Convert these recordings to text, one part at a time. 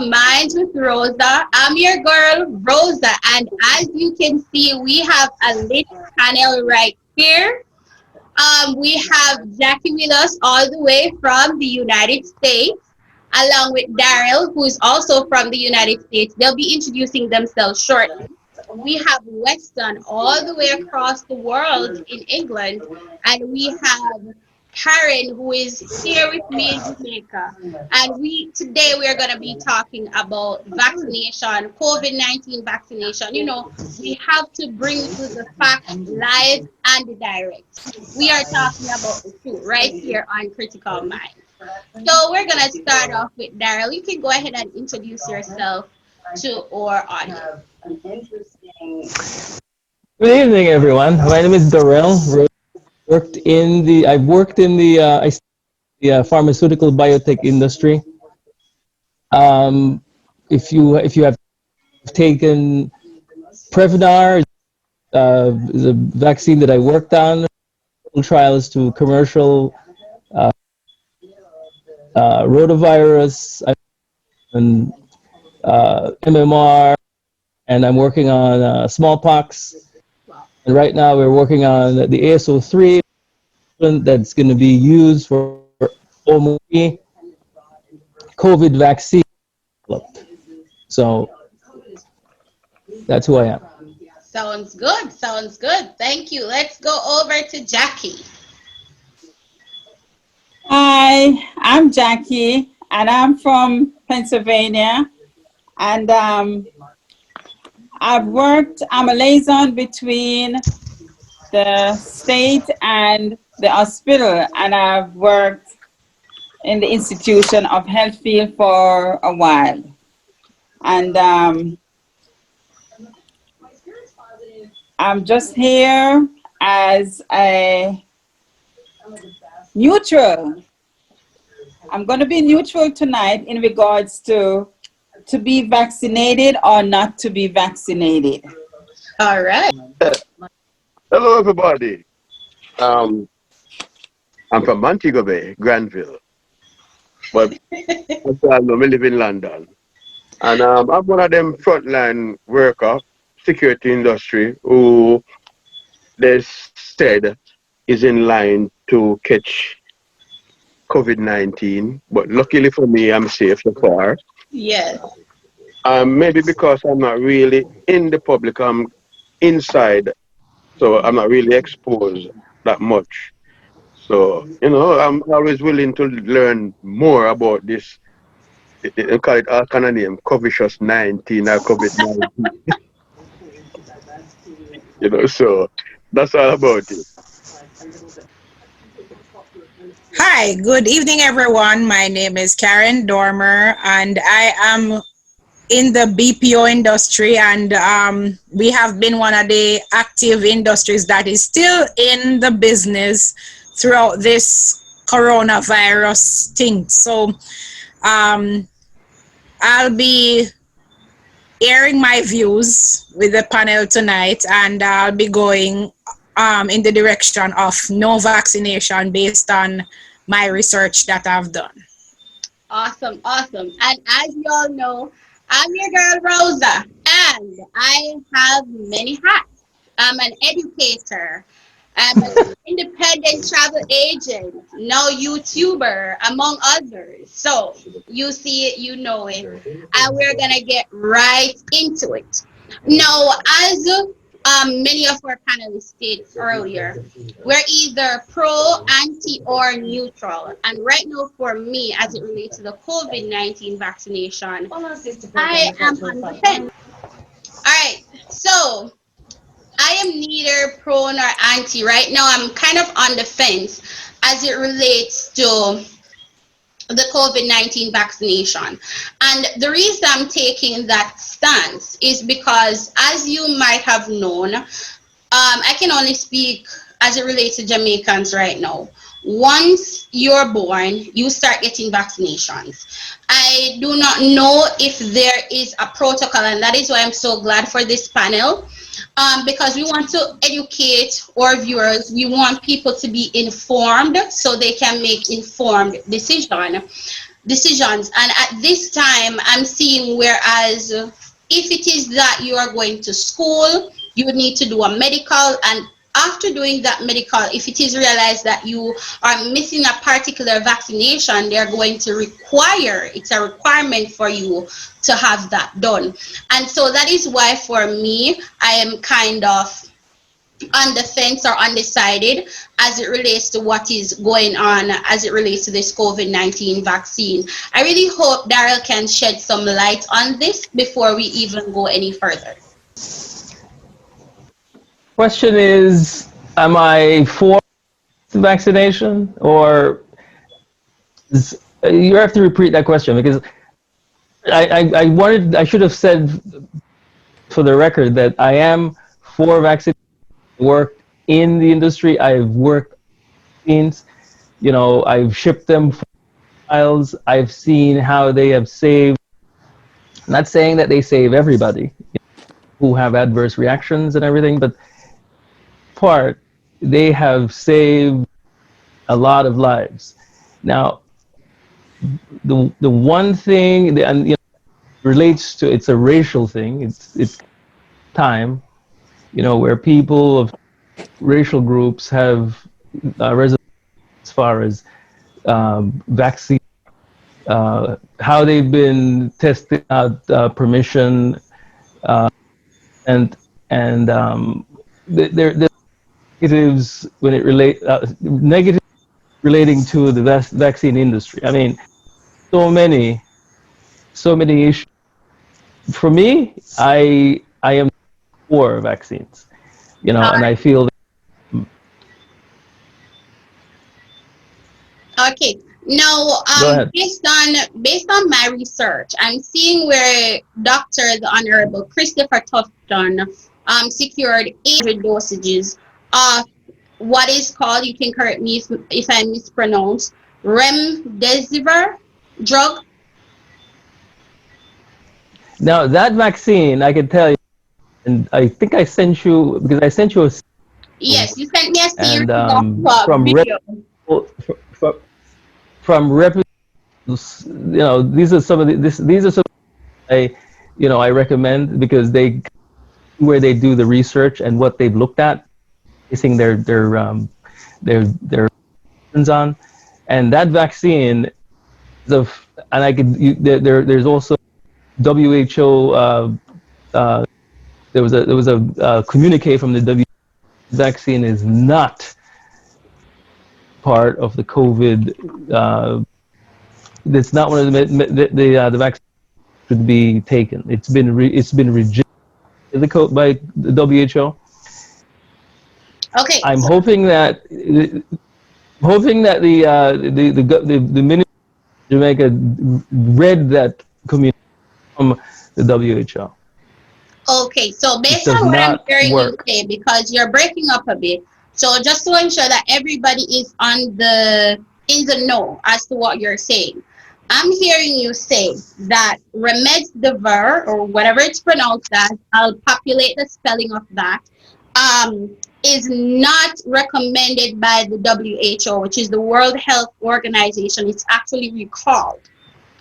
Minds with Rosa. I'm your girl, Rosa, and as you can see, we have a lit panel right here. We have Jackie with us all the way from the United States, along with Daryl, who is also from the United States. They'll be introducing themselves shortly. We have Weston all the way across the world in England, and we have Karen, who is here with me in Jamaica. And today we are going to be talking about vaccination, COVID-19 vaccination. We have to bring you the facts live and direct. We are talking about the truth right here on Critical Mind. So we're going to start off with Daryl. You can go ahead and introduce yourself to our audience. Good evening, everyone. My name is Darrell. I've worked in the pharmaceutical biotech industry. If you have taken Prevnar, the vaccine that I worked on, trials to commercial rotavirus and MMR, and I'm working on smallpox. And right now we're working on the ASO3 that's going to be used for almost COVID vaccine. So that's who I am. Sounds good. Sounds good. Thank you. Let's go over to Jackie. Hi, I'm Jackie, and I'm from Pennsylvania. And I'm a liaison between the state and the hospital, and I've worked in the institution of health field for a while. And I'm just here as a neutral. I'm going to be neutral tonight in regards to be vaccinated or not to be vaccinated. All right. Hello, everybody. I'm from Montego Bay, Granville, but I live in London. And I'm one of them frontline worker, security industry, who they said is in line to catch COVID-19. But luckily for me, I'm safe so far. Yes. Maybe because I'm not really in the public, I'm inside, so I'm not really exposed that much. So, I'm always willing to learn more about this. They call it all kind of name, COVID-19 or COVID-19. So that's all about it. Hi, good evening, everyone. My name is Karen Dormer, and I am in the BPO industry, and we have been one of the active industries that is still in the business throughout this coronavirus thing. So I'll be airing my views with the panel tonight, and I'll be going in the direction of no vaccination based on my research that I've done. Awesome, awesome. And as you all know, I'm your girl Rosa, and I have many hats. I'm an educator. I'm an independent travel agent, now YouTuber, among others. So you see it, you know it, and we're gonna get right into it. Now, as many of our panelists stated earlier, we're either pro, anti, or neutral. And right now, for me, as it relates to the COVID-19 vaccination, I am on the fence. All right, so I am neither pro nor anti. Right now, I'm kind of on the fence as it relates to the COVID-19 vaccination. And the reason I'm taking that stance is because, as you might have known, I can only speak as it relates to Jamaicans right now. Once you're born, you start getting vaccinations. I do not know if there is a protocol, and that is why I'm so glad for this panel, because we want to educate our viewers. We want people to be informed so they can make informed decision. decisions. And at this time, I'm seeing whereas if it is that you are going to school, you would need to do a medical, and after doing that medical, if it is realized that you are missing a particular vaccination, they're going to require, it's a requirement for you to have that done. And so that is why for me, I am kind of on the fence or undecided as it relates to what is going on as it relates to this COVID-19 vaccine. I really hope Daryl can shed some light on this before we even go any further. Question is, am I for vaccination, or you have to repeat that question because I should have said for the record that I am for vaccination. Worked in the industry. I've worked vaccines. I've shipped them for trials. I've seen how they have saved. Not saying that they save everybody who have adverse reactions and everything, but part they have saved a lot of lives. Now, the one thing, and relates to, it's a racial thing. It's time, where people of racial groups have reservations as far as vaccine, how they've been testing out permission, and there's negatives when it negative relating to the vaccine industry. I mean, so many issues. For me, I am for vaccines, and I feel. Okay. Now, Go ahead. based on my research, I'm seeing where Dr. the Honorable Christopher Tufton secured 800 dosages of what is called, you can correct me if I mispronounce, remdesivir drug. Now that vaccine, I can tell you, and I think I sent you because I sent you a. Yes, you sent me a series And of from video. from, from reputable, these are some of these are some I recommend because they where they do the research and what they've looked at, basing their on, and that vaccine is of, and I could there's also WHO. There was a communique from the WHO. Vaccine is not part of the COVID. It's not one of the vaccines should be taken. It's been rejected by the WHO. Okay, I'm so hoping that the Ministry of Jamaica read that communique from the WHO. okay, so It based does on what I'm not hearing you work. say, because you're breaking up a bit, so just to ensure that everybody is in the know as to what you're saying, I'm hearing you say that remdesivir, or whatever it's pronounced as, I'll populate the spelling of that, um, is not recommended by the WHO, which is the World Health Organization. It's actually recalled.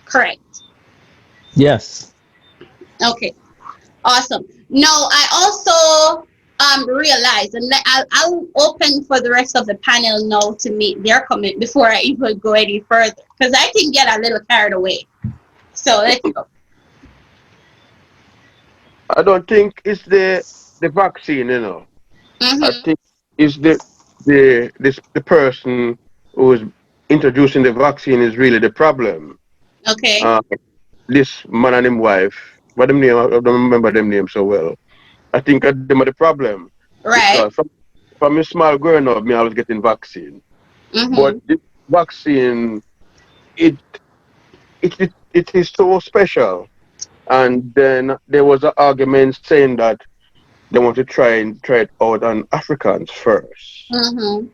Correct. Yes. Okay. Awesome. No, I also realized, and I'll open for the rest of the panel now to make their comment before I even go any further, because I can get a little carried away. So let's go. I don't think it's the vaccine, I Mm-hmm. think it's the person who is introducing the vaccine is really the problem. Okay. Uh, this man and his wife, what them name? I don't remember them names so well. I think them are the problem because Right. from a small growing up, me I was getting vaccine, but Mm-hmm. the vaccine it it is so special. And then there was an argument saying that they want to try it out on Africans first. Mm-hmm.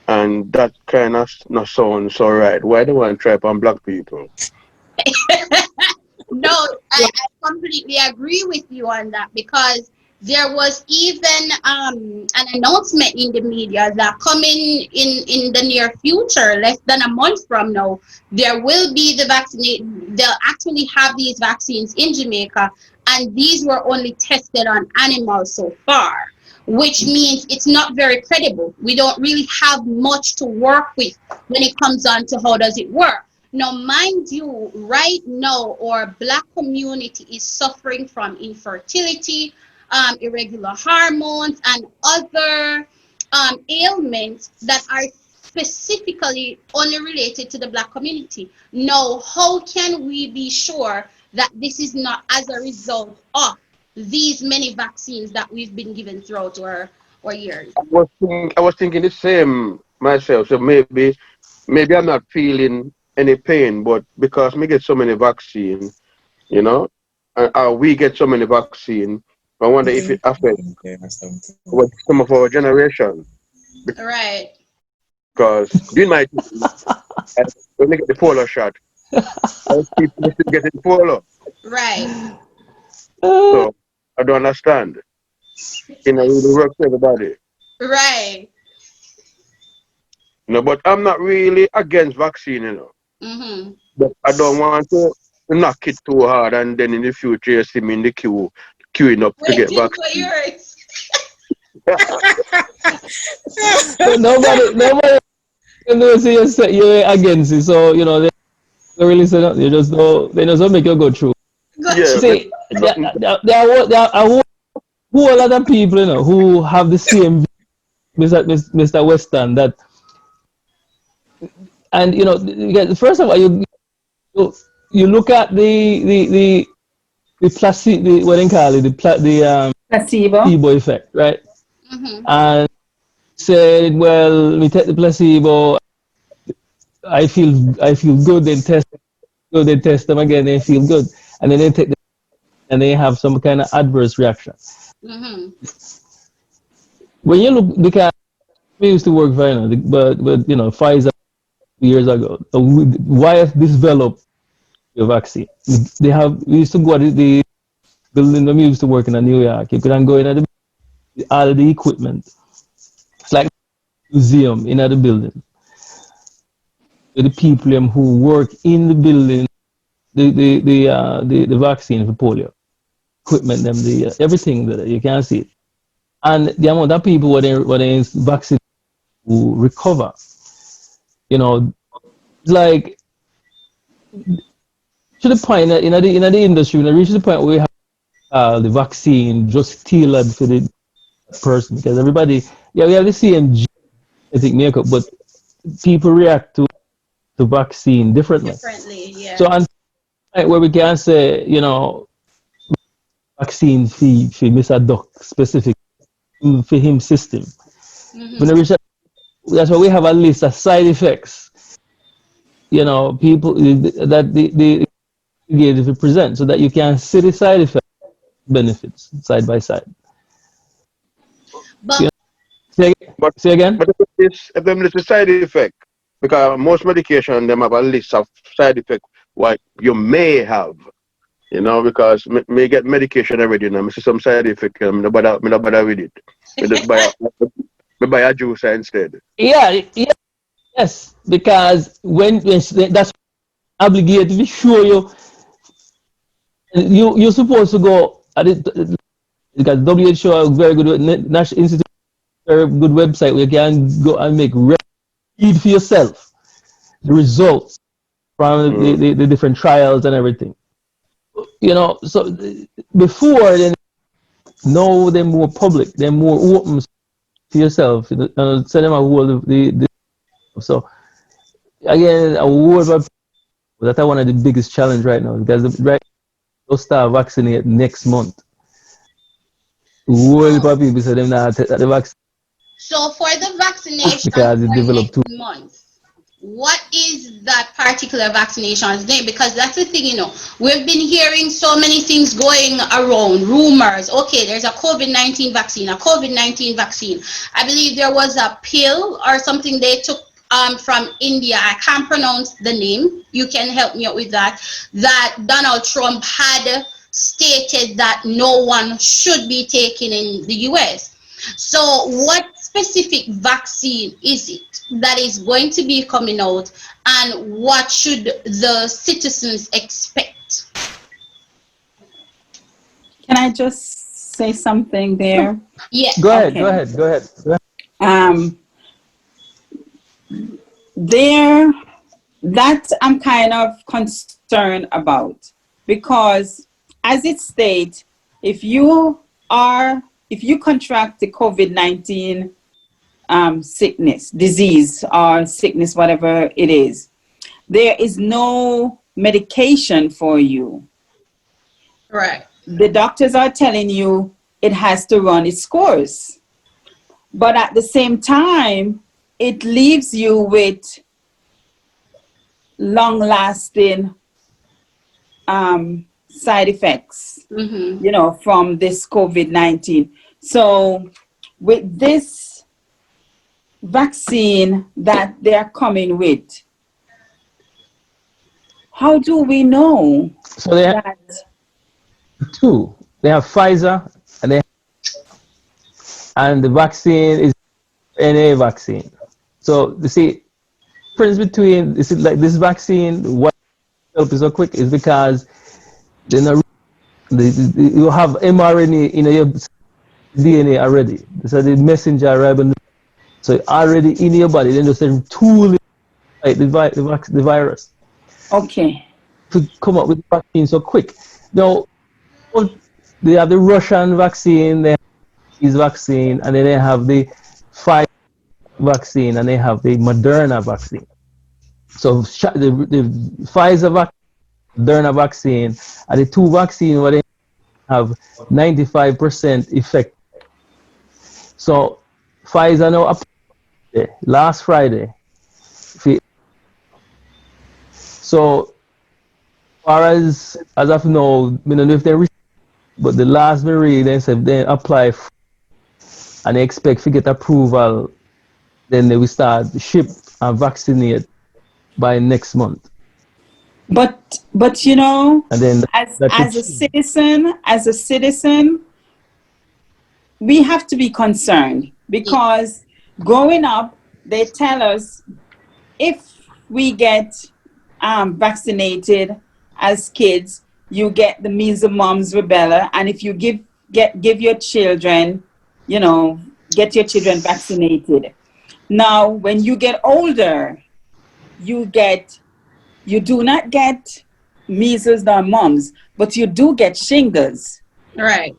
And that kind of not sounds so right. Why do want to try it on black people? No, I completely agree with you on that, because There was even an announcement in the media that coming in the near future, less than a month from now, there will be the vaccine. They'll actually have these vaccines in Jamaica, and these were only tested on animals so far, which means it's not very credible. We don't really have much to work with when it comes on to how does it work. Now, mind you, right now, our black community is suffering from infertility, irregular hormones, and other ailments that are specifically only related to the black community. Now, how can we be sure that this is not as a result of these many vaccines that we've been given throughout our years? I was thinking the same myself. So maybe I'm not feeling any pain, but because me get so many vaccine, you know, and we get so many vaccine, I wonder if it affects some of our generation. Right, Because during my time, when they get the polio shot, most people still getting polio. right, Uh, So I don't understand. You know, it really works for everybody. right. You know, but I'm not really against vaccine, you know. Mm-hmm. But I don't want to knock it too hard and then in the future you see me in the queuing up to get Waiting for vaccine. yours. but nobody can do say you're against it. So they don't really say nothing. They just don't make you go through. Got Yeah, you. but See, nothing. there are a whole lot of people, who have the same view, Mr. Weston, that, and first of all, you, you look at the placebo, what they call it, Placebo. placebo effect, right? Mm-hmm. And said, well, me take the placebo, I feel good, then test them again, they feel good, and then they take the, and they have some kind of adverse reaction. Mm-hmm. When you look, because we used to work for, but Pfizer years ago, so why has developed the vaccine? We used to go to the building when we used to work in New York. You couldn't go in at all of the equipment. It's like a museum in the building. The people who work in the building, the vaccine for polio, equipment, them, the everything that you can see it. And the amount of people when they vaccine who recover, it's like, to the point that in the industry, when I reach the point where we have the vaccine just tailored for the person, because everybody, yeah, we have the same genetic makeup, but people react to vaccine differently. Differently, So, yes. and where we can say, vaccine for Mr. Duck specific, for him system. When I Mm-hmm. reach that's why we have a list of side effects. People that the if it present, so that you can see the side effects, benefits side by side. You But know, say, But say again. if them list a side effect, because most medication them have a list of side effect what you may have, because me get medication already now. Me see some side effect, me no bother with it. Me just buy a juice instead. Yeah, yeah, yes, because when that's obligated to show you're supposed to go at it, because WHO are very good, National Institute, very good website where you can go and read for yourself the results from Mm. the different trials and everything. So before then, now they're more public, they're more open to yourself. So them a whole the so again a whole of that's one of the biggest challenge right now, because right they'll start vaccinate next month. Whole so of people say them not take the vaccine so for the vaccination because it for developed next too. month, what is that particular vaccination's name? Because that's the thing, we've been hearing so many things going around, rumors. Okay, there's a COVID-19 vaccine, a COVID-19 vaccine. I believe there was a pill or something they took from India. I can't pronounce the name. You can help me out with that. That Donald Trump had stated that no one should be taken in the US. So, what specific vaccine is it that is going to be coming out, and what should the citizens expect? Can I just say something there? Go Yes. ahead, go Okay. ahead, go ahead. Go ahead. Um, there, that I'm kind of concerned about, because as it states, if you if you contract the COVID-19 sickness, disease or sickness, whatever it is, there is no medication for you. Right. The doctors are telling you it has to run its course. But at the same time, it leaves you with long lasting side effects, Mm-hmm. from this COVID-19. So, with this vaccine that they're coming with, how do we know So they have that? two. They have Pfizer, and the vaccine is NA vaccine. So you see, difference between this is like this vaccine, what help is so quick is because they're not, you have mRNA in your DNA already. So the messenger arriving, so already in your body. Then just a tool like the virus Okay. to come up with the vaccine so quick. Now they have the Russian vaccine, they have this vaccine, and then they have the Pfizer vaccine, and they have the Moderna vaccine. So the Pfizer vaccine, Moderna vaccine, are the two vaccines where they have 95% effect. So Pfizer now last Friday. So far as of now, I don't know if they reach, but the last we read, they said they apply and they expect to get approval, then they will start ship and vaccinate by next month. But And then that could as a change. citizen, we have to be concerned, Yeah. because growing up, they tell us if we get vaccinated as kids, you get the measles, mumps, rubella, and if you give your children, you know, get your children vaccinated. Now, when you get older, you get you do not get measles nor mumps, but you do get shingles. Right.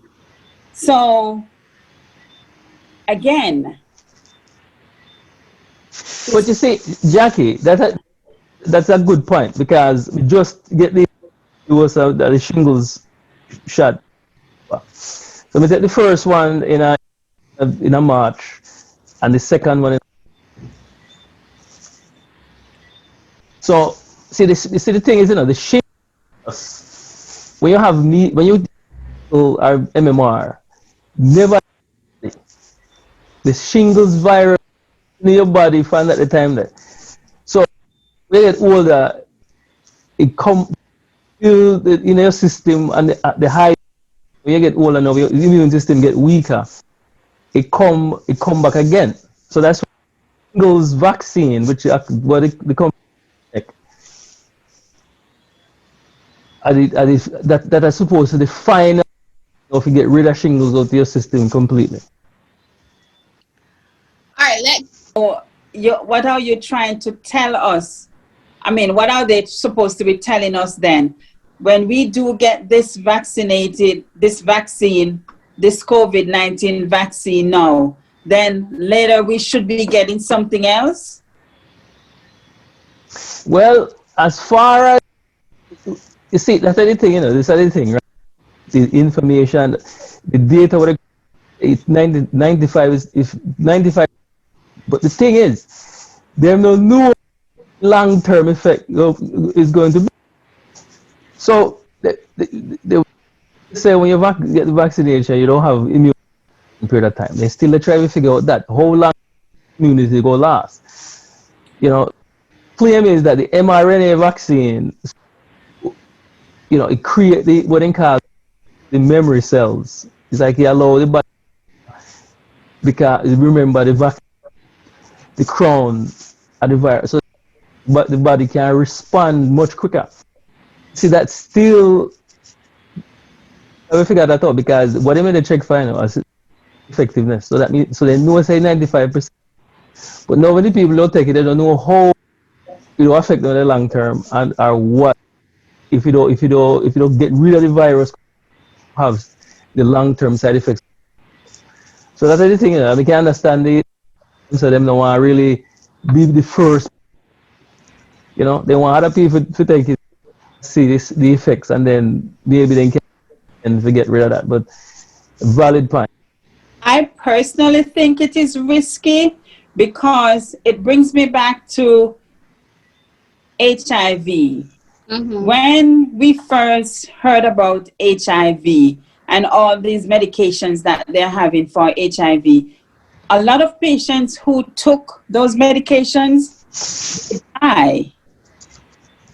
So again, But you see, Jackie, that's a good point because we just get the the shingles shot. So we take the first one in a March, and the second one. So you see the thing is, the shingles, when you have when you are MMR, never the shingles virus in your body found at the time that. So when you get older, it come in your system, and the high, when you get older now, your immune system get weaker. It come back again. So that's why shingles vaccine, which what the company that are supposed to define if you get rid of shingles out of your system completely. All right. Let's. what are you trying to tell us? I mean, what are they supposed to be telling us then? When we do get this vaccine, this COVID-19 vaccine now, then later we should be getting something else? Well, as far as you see, that's the thing, this other thing, right? The information, the data, what it's 95 is 95. But the thing is, there's no long-term effect is going to be. So they say when you get the vaccination, you don't have immunity period of time. They still try to figure out that how long immunity go last. Claim is that the mRNA vaccine, it create what they call the memory cells. It's like you allow the body, because remember the crown of the virus, so but the body can respond much quicker. See, that still, I will figure that out, because what they made the check final as effectiveness. So that means, so they know say 95%, but now when the people don't take it, they don't know how it will affect them in the long term, and or what if you don't get rid of the virus, have the long term side effects. So that's the thing, we can understand the, so them don't want to really be the first, they want other people to take it, see the effects, and then maybe they can get rid of that. But valid point. I personally think it is risky because it brings me back to HIV. Mm-hmm. When we first heard about HIV and all these medications that they're having for HIV, a lot of patients who took those medications die,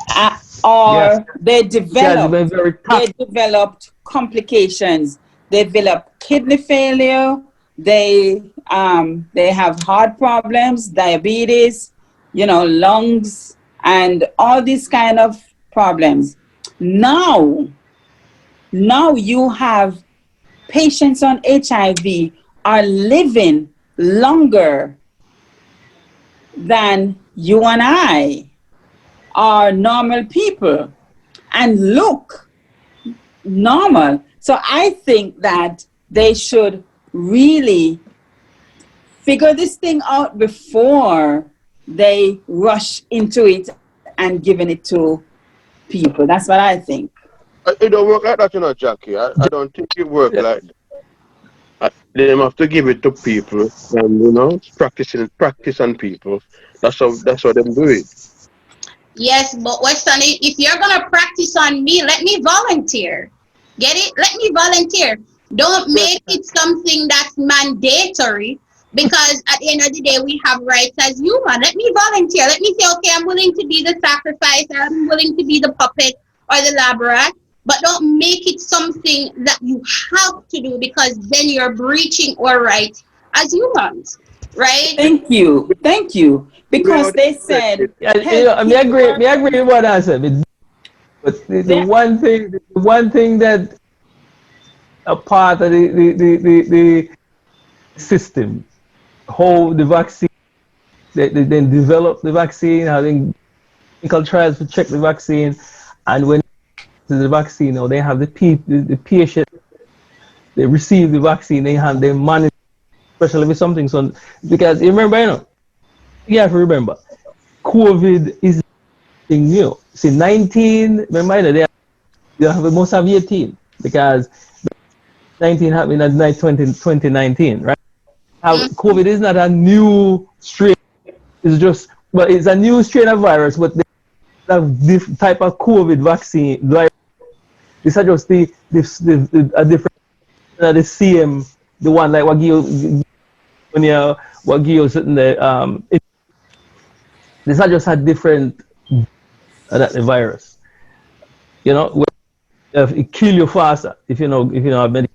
Yes, or because it's been very they toxic. developed complications. They developed kidney failure. They have heart problems, diabetes, lungs, and all these kind of problems. Now, now you have patients on HIV are living longer than you and I are normal people and look normal. So I think that they should really figure this thing out before they rush into it and giving it to people. That's what I think. It don't work like that, Jackie. I don't think it work like that. They have to give it to people and practice on people. That's how them do it. Yes, but Weston, if you're gonna practice on me, let me volunteer. Get it? Let me volunteer. Don't Yes, make it something that's mandatory, because at the end of the day, we have rights as human. Let me volunteer. Let me say, okay, I'm willing to be the sacrifice, or I'm willing to be the puppet or the lab rat. But don't make it something that you have to do, because then you're breaching our rights as humans, right? Thank you. Thank you. the way how Because they they express said it. Yeah, I mean, healthcare I workers, agree with what I said. But they, the one thing that a part of the system, how the vaccine, they then develop the vaccine, having clinical trials to check the vaccine, and when the vaccine, or they have the patient, they receive the vaccine, they manage, especially with something. So because you remember, you have to remember, COVID is nothing new. See, 19, remember, they must have 18, because 19 happened at night 2019, right? COVID is not a new strain. It's just, well, it's a new strain of virus, but they have this type of COVID vaccine. Like, this is just a different, the same, the one like what give when you what gives it in the this is just a different that the virus. It kill you faster if you know medication.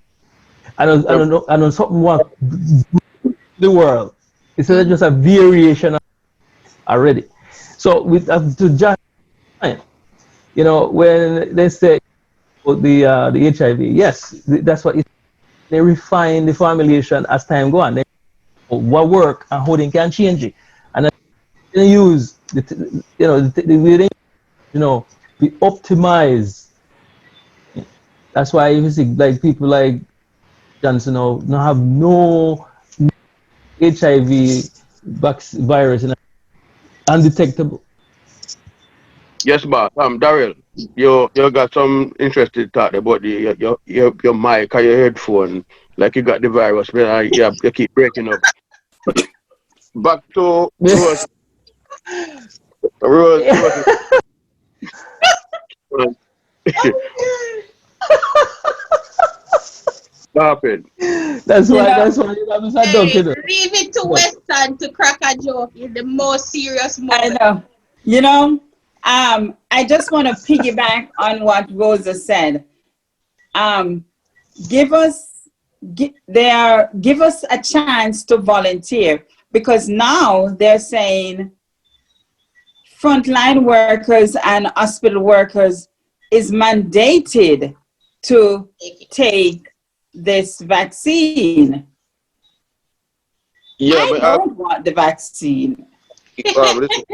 Yeah, I don't know something what the world. It's just a variation already. So with to just when they say the HIV, yes, that's what they refine the formulation as time go on. They what work and how they can change it, and they use the way they we optimize. That's why you see like people like Johnson now have no HIV virus and undetectable. yes, boss. Daryl, you got some interesting thought about your mic or your headphone, like you got the virus, man. You keep breaking up. Back to Rose. Rose is stopping. that's you why know, that's why you have a duck, Hey, leave it to Weston to crack a joke in the most serious I moment. know, I just want to piggyback on what Rosa said. Um, give us give us a chance to volunteer, because now they're saying frontline workers and hospital workers is mandated to take this vaccine. Yeah, I but don't want the vaccine. listen,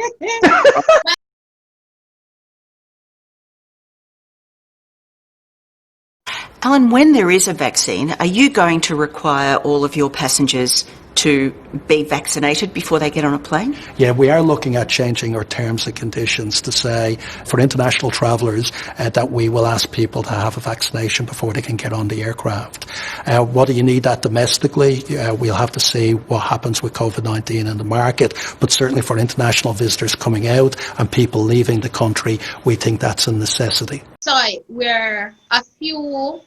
Alan, when there is a vaccine, are you going to require all of your passengers to be vaccinated before they get on a plane? Yeah, we are looking at changing our terms and conditions to say for international travellers that we will ask people to have a vaccination before they can get on the aircraft. What do you need that domestically? We'll have to see what happens with COVID-19 in the market, but certainly for international visitors coming out and people leaving the country, we think that's a necessity. Sorry, where a few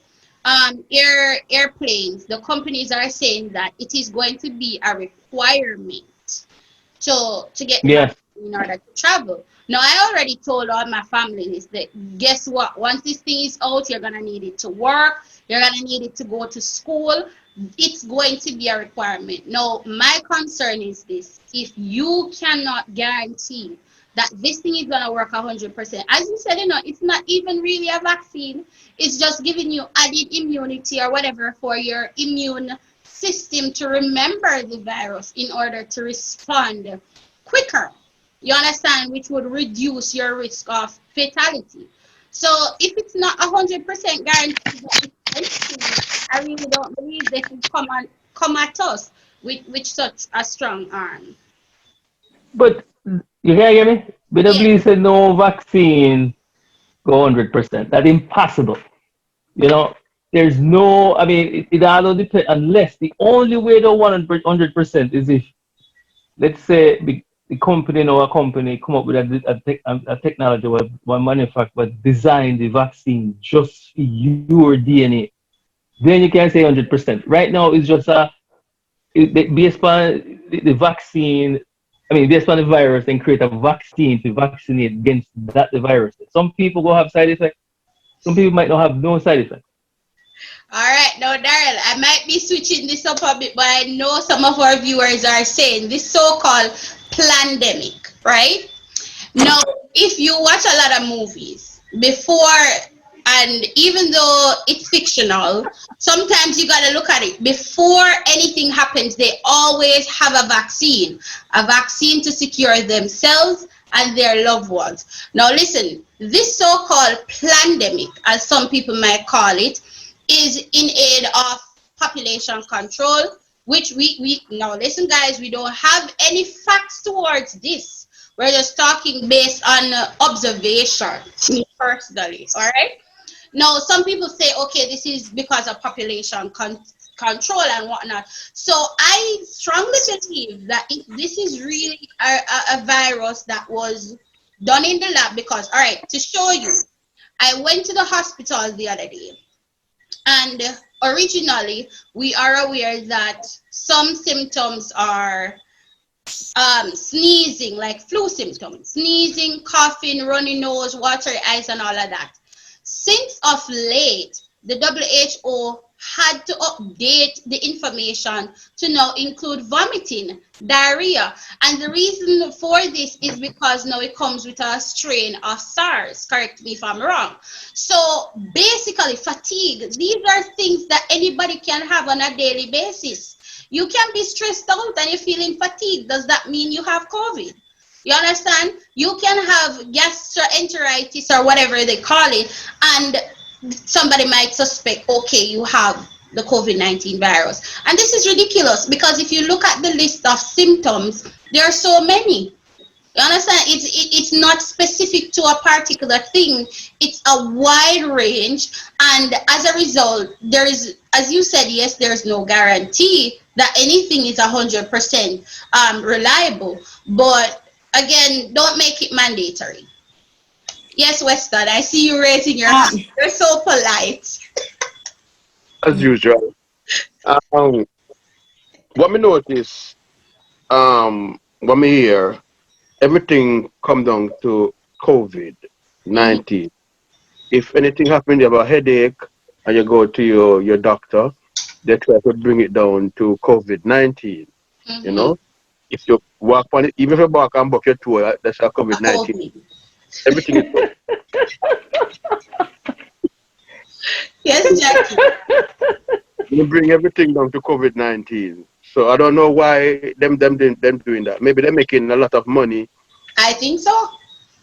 airplanes, the companies are saying that it is going to be a requirement to get the Yes. vaccine in order to travel. Now, I already told all my families that guess what? Once this thing is out, you're gonna need it to work. You're gonna need it to go to school. It's going to be a requirement. Now, my concern is this: if you cannot guarantee that this thing is gonna work 100%, as you said, it's not even really a vaccine. It's just giving you added immunity or whatever for your immune system to remember the virus in order to respond quicker. You understand? Which would reduce your risk of fatality. So if it's not 100% guaranteed that it's anything, I really don't believe they can come at us with such a strong arm. But you can hear me? Yeah. BW said no vaccine go 100%. That's impossible. You know, there's no, I mean, it all depends, unless the only way to 100% is if, let's say, the company or a company come up with a technology where one manufacturer design the vaccine just for your DNA. Then you can say 100%. Right now, it's just based on the vaccine, I mean, based on the virus, and create a vaccine to vaccinate against that the virus. Some people will have side effects. Some people might not have no side effects. All right, now, Daryl, I might be switching this up a bit, but I know some of our viewers are saying this so-called pandemic, right? Now, if you watch a lot of movies before, and even though it's fictional, sometimes you got to look at it. Before anything happens, they always have a vaccine to secure themselves and their loved ones. Now, listen, this so called pandemic, as some people might call it, is in aid of population control, which we now listen, guys, we don't have any facts towards this. We're just talking based on observation, me personally. All right. Now, some people say, okay, this is because of population control and whatnot. So I strongly believe that if this is really a virus that was done in the lab, because, all right, to show you, I went to the hospital the other day, and originally we are aware that some symptoms are sneezing, like flu symptoms, sneezing, coughing, runny nose, watery eyes, and all of that. Since of late, the WHO had to update the information to now include vomiting, diarrhea. And the reason for this is because now it comes with a strain of SARS. Correct me if I'm wrong. So basically, fatigue, these are things that anybody can have on a daily basis. You can be stressed out and you're feeling fatigued. Does that mean you have COVID? You understand? You can have gastroenteritis or whatever they call it, and somebody might suspect, okay, you have the COVID-19 virus. And this is ridiculous because if you look at the list of symptoms, there are so many. You understand? It's not specific to a particular thing. It's a wide range, and as a result, there is, as you said, yes, there's no guarantee that anything is 100% reliable. But again, don't make it mandatory. Yes, Weston, I see you raising your hand. You're so polite. as usual. Um, what me notice, what me hear, everything come down to Mhm. COVID-19. If anything happen, you have a headache, and you go to your doctor, they try to bring it down to COVID-19. You Mm-hmm. know, if you walk on it, even if you walk and buck your toe, that's a A COVID-19. COVID. Everything is Yes, Jackie. you bring everything down to COVID-19. So I don't know why them doing that. Maybe they're making a lot of money I think so.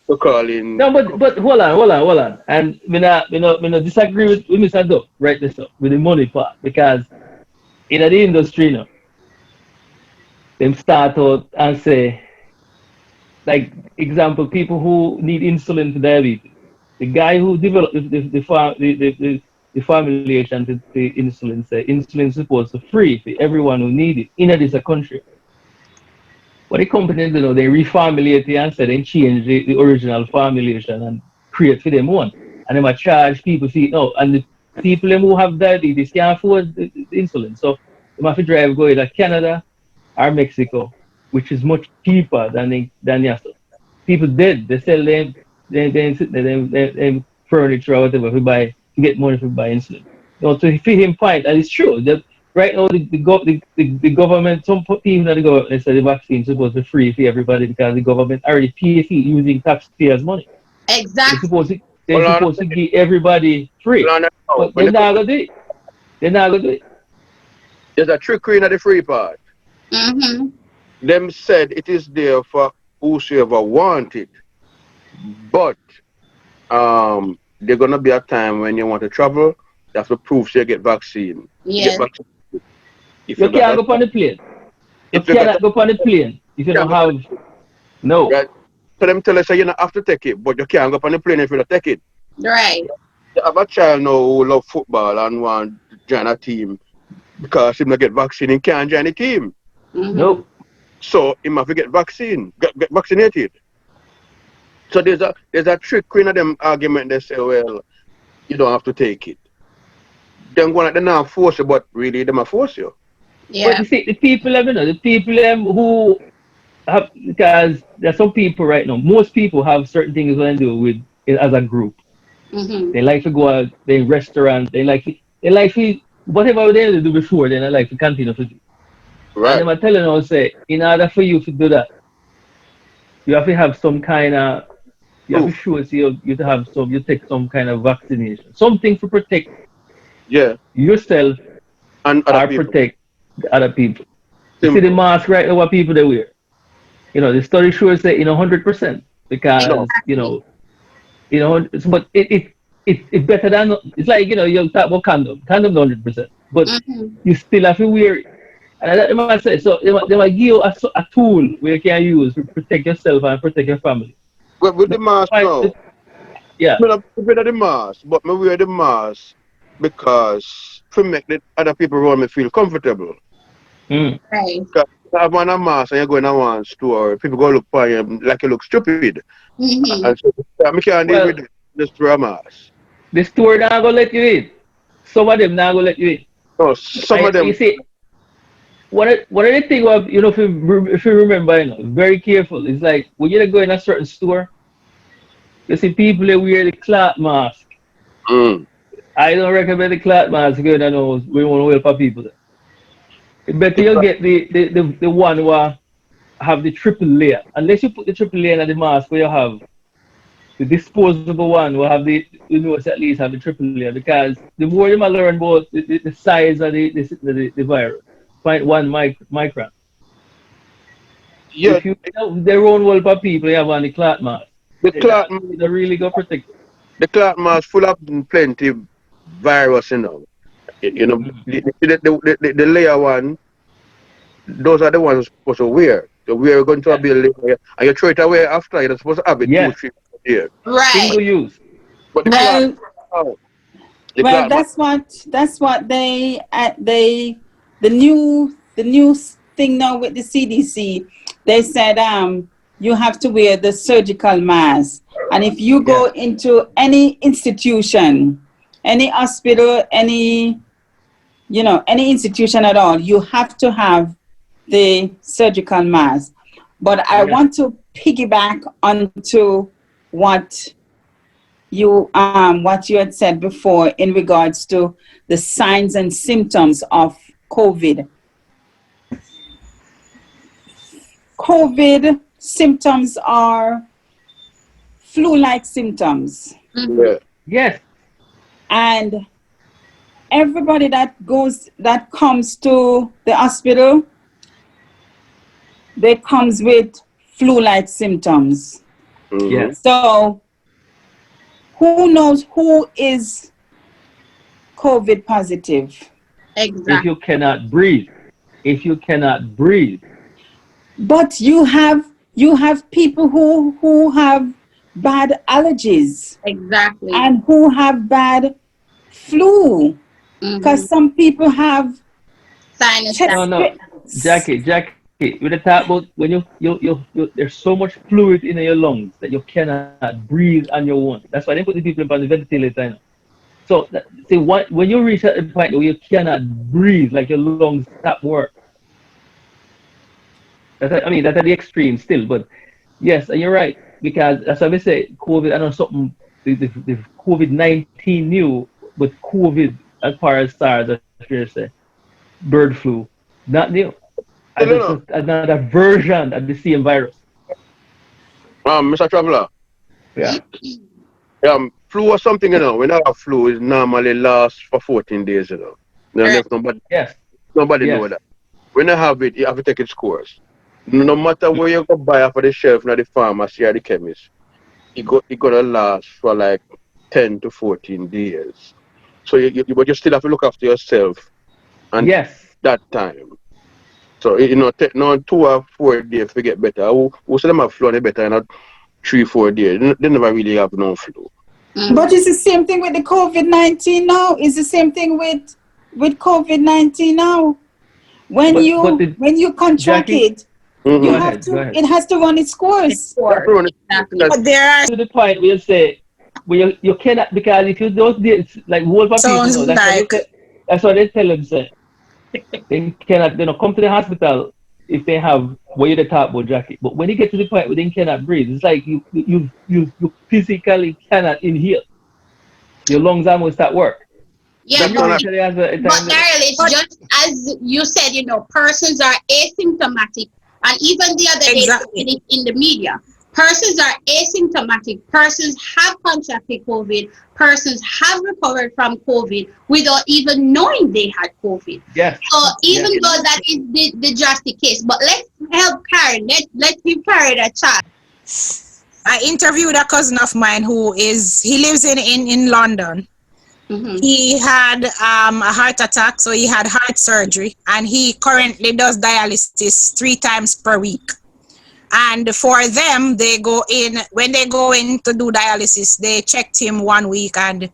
to call in. No, but hold on. And me not disagree with Mr. Duck right this up with the money part because in the industry now, them start out and say like example people who need insulin for diabetes. The guy who developed the formulation to the insulin say insulin is supposed to free for everyone who need it in this country. What the companies do, they reformulate it and say they change the original formulation and create for them one. And they might charge people for it now. And the people them who have diabetes can't afford the insulin. So they have to drive go either Canada or Mexico, which is much cheaper than yes. People dead. They sell them furniture or whatever to get money to buy insulin. To feed him point, and it's true. That right now the government, some people in the government they say the vaccine is supposed to be free for everybody because the government already pays for it using taxpayers' money. They're Exactly. supposed to they're Hold on, supposed to give everybody free. hold on now. But they're not gonna do it. They're not gonna do it. There's a trickery in the free part. Mm-hmm. Them said it is there for whosoever want it, but there's gonna be a time when you want to travel. You have to prove so you get vaccine. You get Yes. vaccine if You you got can't a go on the plane. You if you got a cannot go on the plane if you you don't can't go on have no. right. So them tell us say you don't have to take it, but you can't go on the plane if you don't take it. Right. You have a child now who love football and want to join a team because him not get vaccine, he can't join the team. Mm-hmm. Nope. So him have to get vaccine, get vaccinated. So there's a trick in them argument. They say, well, you don't have to take it. Then going they not force you, but really them a force you. But Yeah. you see, the people, the people who have, because there's some people right now, most people have certain things when they do with as a group. Mm-hmm. They like to go out, they restaurant, whatever they do before, then they like to continue to do. And Right. I'm telling you, say, in order for you to do that, you have to have some kind of, you have to Proof. show us you to have some, you take some kind of vaccination, something to protect Yeah. yourself And other or people. protect the other people. You see the Simple. mask right now, what people they wear. The study shows that 100% No. because Exactly. but it's better than it's like you talk about condom 100%, but Mm-hmm. you still have to wear it. And they might say so they might give you a tool where you can use to protect yourself and protect your family. With No, the mask now. yeah, Me not wear the mask, but me wear the mask because to make the other people around me feel comfortable. mm, Right. Because if you have on a mask and you go in a one store, people go look for you like you look stupid. And Mm-hmm. so I can't deal with well, it. Just wear a mask. the store not gonna let you in. Some of them not gonna let you in. No, some of I you them, see one of the things of if you remember, very careful. It's like when you go in a certain store, you see people they wear the cloth mask. mm, I don't recommend the cloth mask because I know we want to help our people. It's better you get the one where have the triple layer. Unless you put the triple layer in the mask where you have the disposable one will have at least have the triple layer because the more you learn about the size of the virus, 0.1 micron. yeah, If you have their own world of people you have on the cloth mask, the then cloth, you don't really go protect it. the cloth mask full of plenty virus, you know. Mm. The layer one, those are the ones you're supposed to wear. So we're going to Yeah. be a layer, and you throw it away after. You're not supposed to have it two, Yeah. 3 years. Right. Single use. But Well, oh, the well, cloth mask, that's what the new thing now with the CDC. They said you have to wear the surgical mask, and if you Yeah. go into any institution, any hospital, any institution at all, you have to have the surgical mask. But I Yeah. want to piggyback onto what what you had said before in regards to the signs and symptoms of COVID. COVID symptoms are flu-like symptoms. Yeah. Yes. And everybody that comes to the hospital, they comes with flu-like symptoms. Mm-hmm. Yes. So who knows who is COVID positive? If Exactly. you cannot breathe. If you cannot breathe. But you have people who have bad allergies Exactly. and who have bad flu. Mm-hmm. Because some people have Sinus No, chest that. no. Jackie, with the talk about when you there's so much fluid in your lungs that you cannot breathe on your own. That's why they put the people on the ventilator. You know. So see when you reach at the point where you cannot breathe, like your lungs stop work. I mean that's at the extreme still, but yes, and you're right because as I say, COVID. I know something. The COVID-19 new, but COVID as far as SARS, I should say, bird flu, not new. As Still, it's just another version of the same virus. Mr. Traveler, Yeah. flu or something, when I have flu, it normally lasts for 14 days, Right. If Yes. nobody know Yes. that. When I have it, you have to take its course. No matter where you go buy off of the shelf, not the pharmacy or the chemist, it gonna last for like 10 to 14 days. So but you still have to look after yourself and Yes. that time. So take no 2 or 4 days to get better. Who say them have flu and they better in 3 4 days. They never really have no flu. Mm-hmm. But it's the same thing with the COVID-19 now. It's the same thing with COVID-19 now. When But you the when you contract Jackie, it, go you Mm-hmm. have ahead. Go to ahead. it has to run its course. You have to Course. run Exactly. But there are To the point we'll say well you cannot because if you don't it's like whole of people sounds know that's what they like say that's what they tell them say they cannot come to the hospital if they have what you talk about Jackie. But when you get to the point where they cannot breathe, it's like you physically cannot inhale. Your lungs almost at work. Yeah, When that's you but not reach the hospital at but time Daryl, it's but just as you said, persons are asymptomatic, and even the other day they exactly. said it in the media. Persons are asymptomatic. Persons have contracted COVID. Persons have recovered from COVID without even knowing they had COVID. yes, So even yes. though that is the drastic case, but let's help Karen. Let's give Karen a chance. I interviewed a cousin of mine he lives in London. Mm-hmm. He had a heart attack, so he had heart surgery, and he currently does dialysis 3 times per week. And for them, they go in when they go in to do dialysis. They checked him one week, and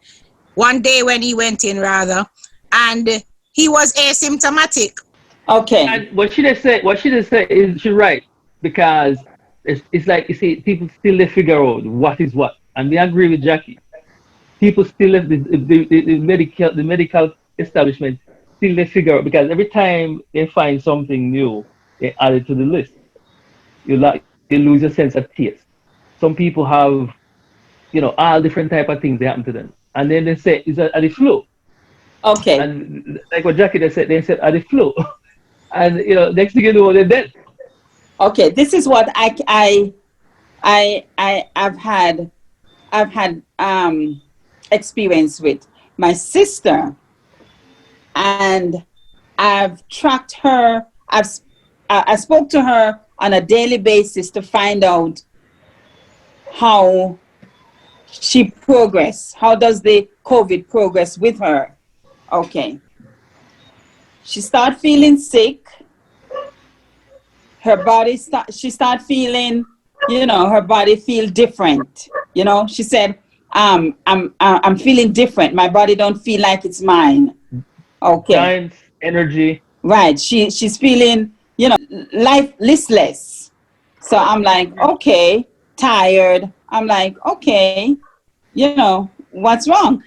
one day when he went in, rather, and he was asymptomatic. Okay. And what she just said is she's right because it's like you see people still they figure out what is what, and we agree with Jackie. People still the medical establishment still they figure out because every time they find something new, they add it to the list. You lose your sense of taste. Some people have all different type of things that happen to them, and then they say is that the flu, Okay. and like what Jackie they said are the flu, and next thing you know they're dead. Okay. This is what I've had experience with my sister, and I've tracked her. I spoke to her on a daily basis to find out how she progress. How does the COVID progress with her? Okay. She start feeling sick. Her body she start feeling, her body feel different. She said, I'm feeling different. My body don't feel like it's mine. Okay. Giants energy. Right. She's feeling, life listless. So I'm like, okay, tired. I'm like, okay, what's wrong?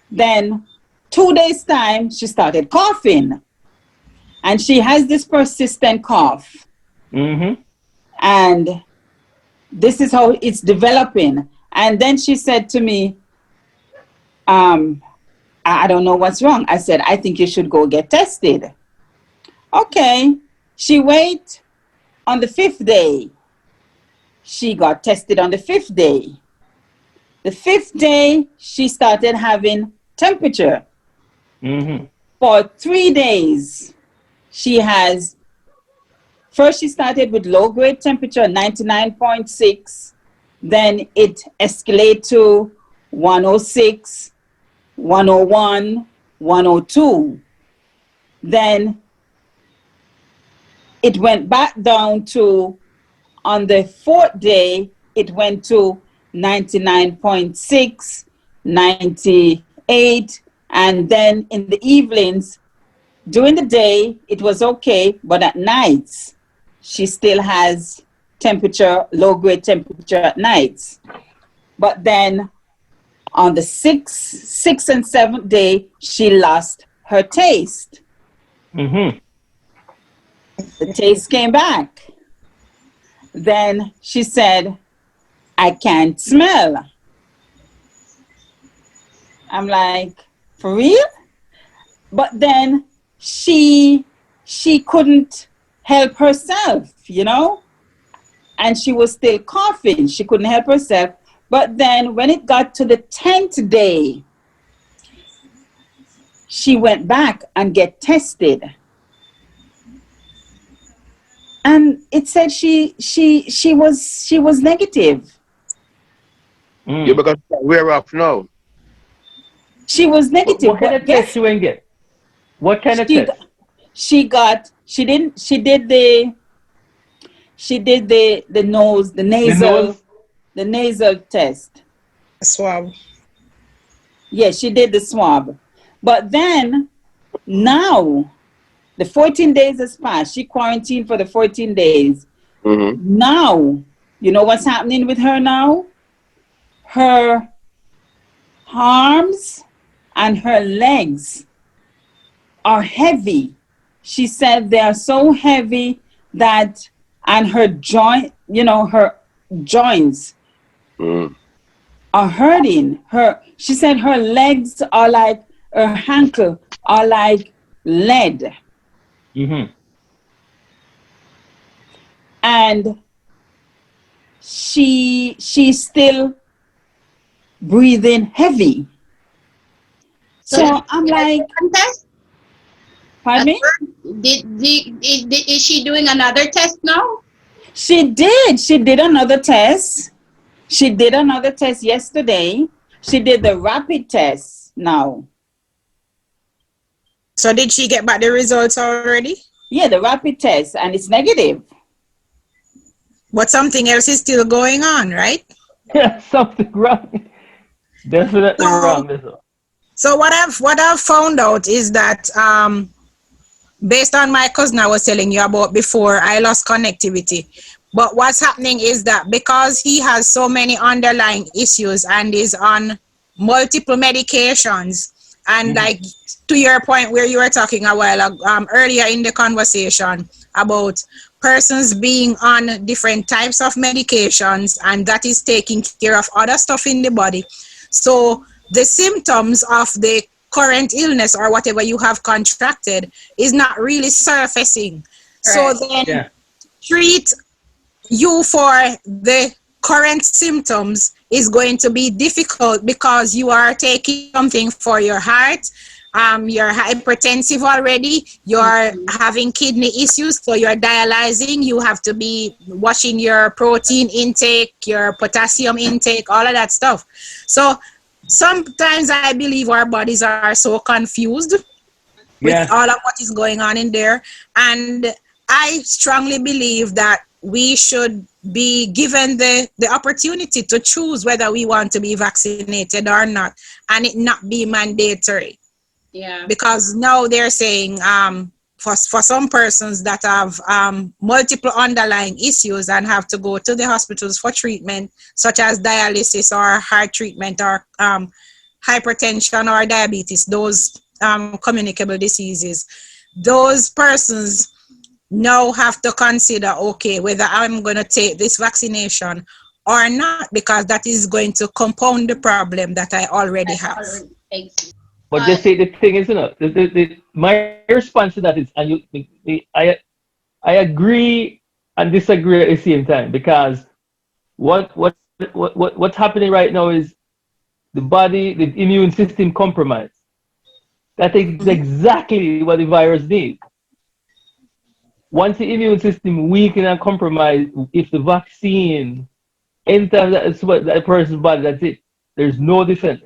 Then 2 days time, she started coughing, and she has this persistent cough. Mm-hmm. And this is how it's developing. And then she said to me, I don't know what's wrong. I said, I think you should go get tested. Okay. She wait on the 5th day. She got tested on the 5th day. The 5th day, she started having temperature. Mm-hmm. For 3 days, she has, first she started with low grade temperature, 99.6. Then it escalated to 106, 101, 102. Then it went back down to, on the 4th day, it went to 99.6, 98, and then in the evenings, during the day, it was okay, but at nights, she still has temperature, low grade temperature at nights. But then on the 6th and 7th day, she lost her taste. Mm-hmm. The taste came back. Then she said, I can't smell. I'm like, for real? But then she couldn't help herself, you know? And she was still coughing. She couldn't help herself. But then when it got to the 10th day, she went back and get tested. And it said she was negative. Yeah, because we're off now. She was negative. What kind But of test you ain't get? What kind of test? she did the nose, The nose? the nasal test. Swab. Yeah, she did the swab. But then now the 14 days has passed. She quarantined for the 14 days. Mm-hmm. Now, you know what's happening with her now? Her arms and her legs are heavy. She said they are so heavy that, and her joint, you know, her joints are hurting. She said her legs are like, her ankle are like lead. Mm-hmm. And she's still breathing heavy. So I'm like, Test? pardon me? Is she doing another test now? She did. She did another test. She did another test yesterday. She did the rapid test now. So did she get back the results already? Yeah, the rapid test, and it's negative. But something else is still going on, right? Yeah, something wrong. Definitely So, wrong. This one. so what I've found out is that based on my cousin I was telling you about before, I lost connectivity. But what's happening is that because he has so many underlying issues and is on multiple medications, and like to your point where you were talking a while earlier in the conversation about persons being on different types of medications, and that is taking care of other stuff in the body. So the symptoms of the current illness or whatever you have contracted is not really surfacing. So then Yeah. treat you for the current symptoms is going to be difficult because you are taking something for your heart. You're hypertensive already. You're having kidney issues, so you're dialyzing. You have to be watching your protein intake, your potassium intake, all of that stuff. So sometimes I believe our bodies are so confused with all of what is going on in there. And I strongly believe that we should be given the opportunity to choose whether we want to be vaccinated or not, and it not be mandatory. Yeah. Because now they're saying for some persons that have multiple underlying issues and have to go to the hospitals for treatment, such as dialysis or heart treatment or hypertension or diabetes, those communicable diseases, those persons now have to consider, okay, whether I'm going to take this vaccination or not, because that is going to compound the problem that I already have. Ex- But they but say the thing is, my response to that is, and I agree and disagree at the same time because what's happening right now is the body, the immune system compromised. That is exactly what the virus needs. Once the immune system weakened and compromised, if the vaccine enters that person's body, that's it. There's no defense.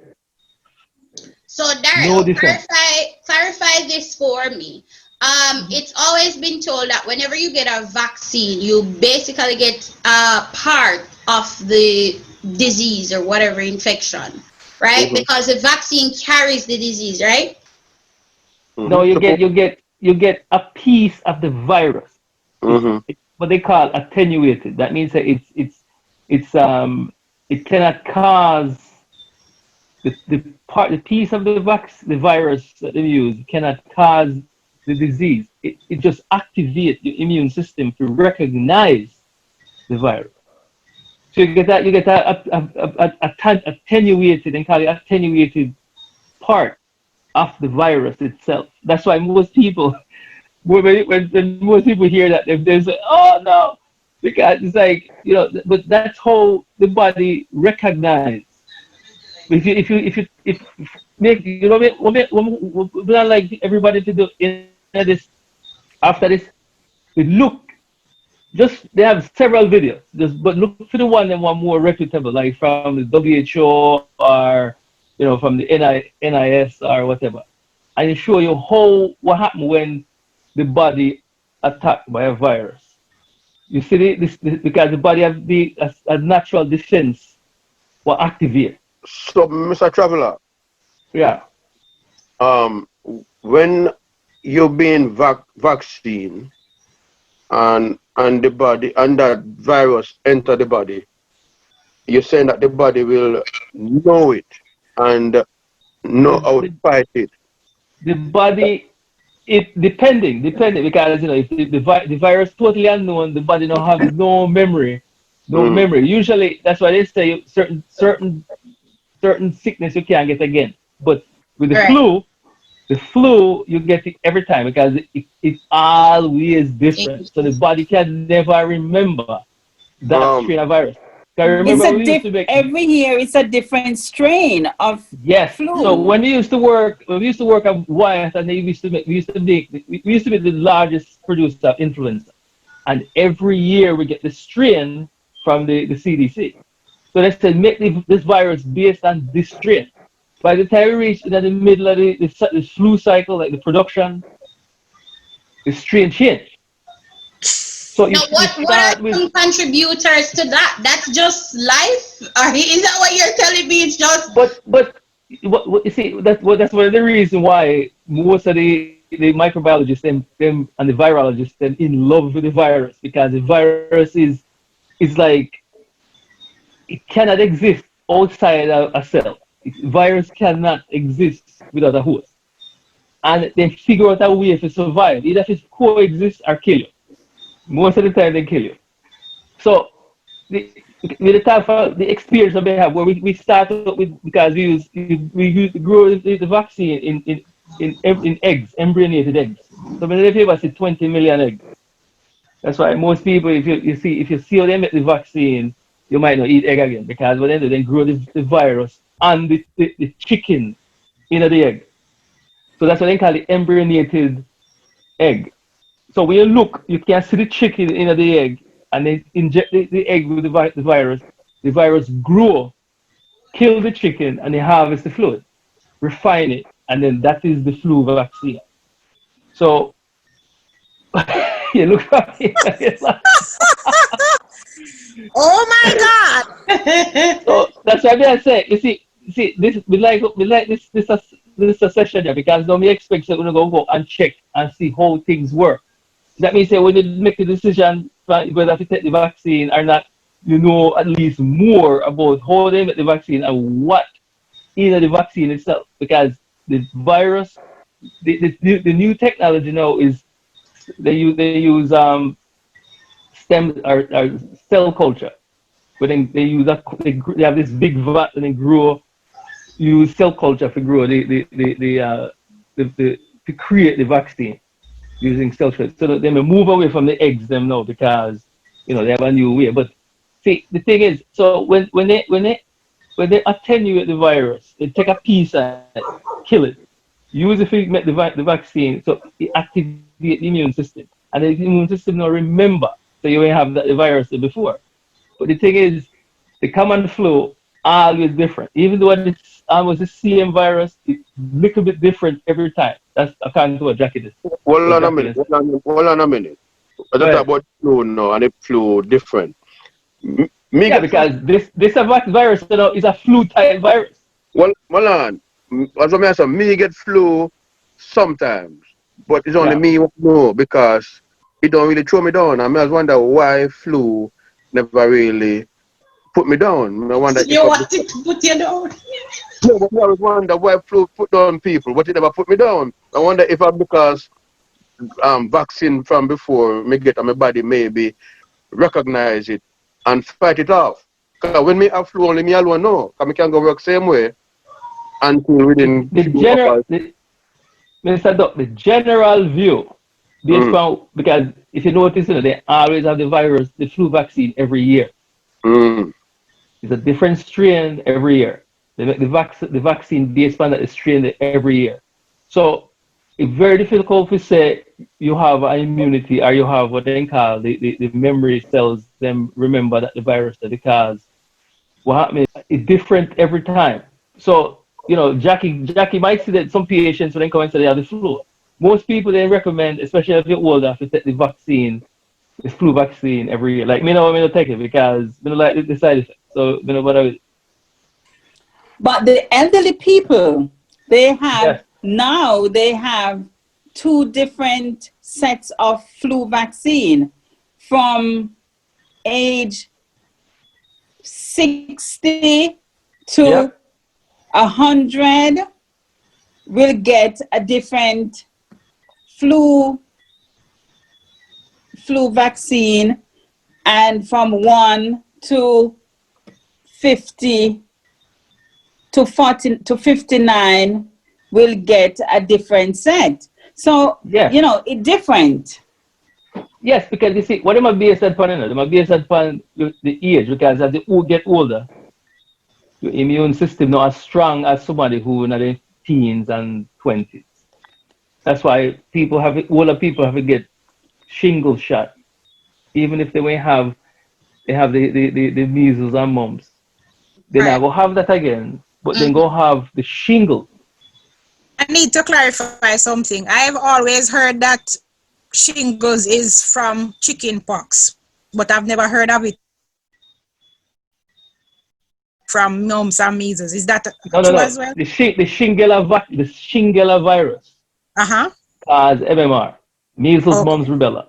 so No Daryl, defense. clarify this for me. It's always been told that whenever you get a vaccine, you basically get a part of the disease or whatever infection, right? Mm-hmm. Because the vaccine carries the disease, right? No, Mm-hmm. you get a piece of the virus. Mm-hmm. It's what they call attenuated. That means that it's it cannot cause the piece of the virus that they use cannot cause the disease. It just activates your immune system to recognize the virus. So you get a attenuated and call it attenuated part of the virus itself. That's why most people when most people hear that they say, "Oh no," because it's like but that's how the body recognizes. If make we don't like everybody to do in this after this, we look just they have several videos. Just but look for the one more reputable, like from the WHO or from the NIS or whatever, and it show you how what happened when the body attacked by a virus. You see because the body have a natural defense will activate. So, Mr. Traveler, Yeah. um, when you're being vaccine and the body and that virus enter the body, you're saying that the body will know it and know The, how to the, fight it. the body it depending because if the virus totally unknown, the body don't have no Mm. memory. Usually that's why they say certain sickness you can't get again. But with Right. the flu you get it every time because it's always different. So the body can never remember that strain Um, of virus. Can you It's remember a we used to diff make every year it's a different strain of yes. So flu. when we used to work at Wyeth and they used to make we used to be the largest producer of influenza. And every year we get the strain from the CDC. So they said make this virus based on this strain. By the time we reach in the middle of the flu cycle, like the production, the strain change. So Now, you what are start with some contributors to that? That's just life, or is that what you're telling me? It's just but what you see that's one of the reasons why most of the microbiologists them and the virologists them in love with the virus because the virus is like it cannot exist outside a cell. Virus cannot exist without a host. And they figure out a way to survive. Either if it coexist or kill you. Most of the time they kill you. So the, with the type of the experience that we have, where we start up with because we grow the vaccine in eggs, embryonated eggs. So when they give us 20 million eggs. That's why most people, if you see how they make the vaccine, you might not eat egg again because what they do, they grow the virus on the chicken in the egg. So that's what they call the embryonated egg. So when you look, you can see the chicken in the egg, and they inject the egg with the virus. The virus grow, kill the chicken, and they harvest the fluid, refine it, and then that is the flu vaccine. So you look at it, Oh my God. so that's why I say, you see, this we like this a session here because now we expect that we're gonna go and check and see how things work. That means that when you make the decision whether to take the vaccine or not, you know at least more about how they make the vaccine and what in the vaccine itself. Because the virus, the new technology now is they use stem or cell culture, but then they use that they have this big vat and they grow use cell culture to grow to create the vaccine using cell culture. So that they may move away from the eggs them now because they have a new way. But see, the thing is, so when they attenuate the virus, they take a piece and kill it. Use it to make the vaccine, so it activates the immune system, and the immune system now remember, so you will have the virus before. But the thing is, the common flu always different. Even though it's almost the same virus, it's a little bit different every time. That's according to Hold what on a Jackie minute. has said. Hold on a minute. I just talk But about flu now, and the flu different. Me yeah, get flu. because this virus is a flu type virus. Well, hold on. As I say, me get flu sometimes, but it's only Yeah. me who know because it don't really throw me down. I mean, I wonder why flu never really put me down. I wonder if You want it to put you down. no, but I always wonder why flu put down people, but it never put me down. I wonder if I'm because vaccine from before me get on my body maybe recognize it and fight it off. Because when me have flu only me alone know, because me can go work same way until The, within the few general, hours. the, Mr. Doc, the general view, based Mm, on, because if you notice, they always have the virus, the flu vaccine every year. mm. It's a different strain every year. They make the vaccine based on that strain every year. So it's very difficult to say you have an immunity or you have what they call the memory cells, them remember that the virus that because what happens is different every time. So, Jackie might see that some patients when they come and say they have the flu. Most people they recommend, especially if you're older, to take the vaccine, the flu vaccine every year. Like me no take it because me no like the side effects. So me no bother with it. But the elderly people, Yes. they have two different sets of flu vaccine from age 60 to Yep. 100 will get a different flu vaccine, and from 1 to 50 to 40 to 59 will get a different set. So, Yes. it different. Yes, because you see, what am I based upon? They might based upon the age because as you get older, your immune system not as strong as somebody who in their teens and 20s. That's why older people have to get shingle shot, even if they have the measles and mumps. Then I Right. go have that again, but then go have the shingles. I need to clarify something. I've always heard that shingles is from chicken pox, but I've never heard of it from mumps and measles. Is that No, no, true no. as well? The shingella virus Uh-huh. cause MMR, measles, mumps, Okay. rubella.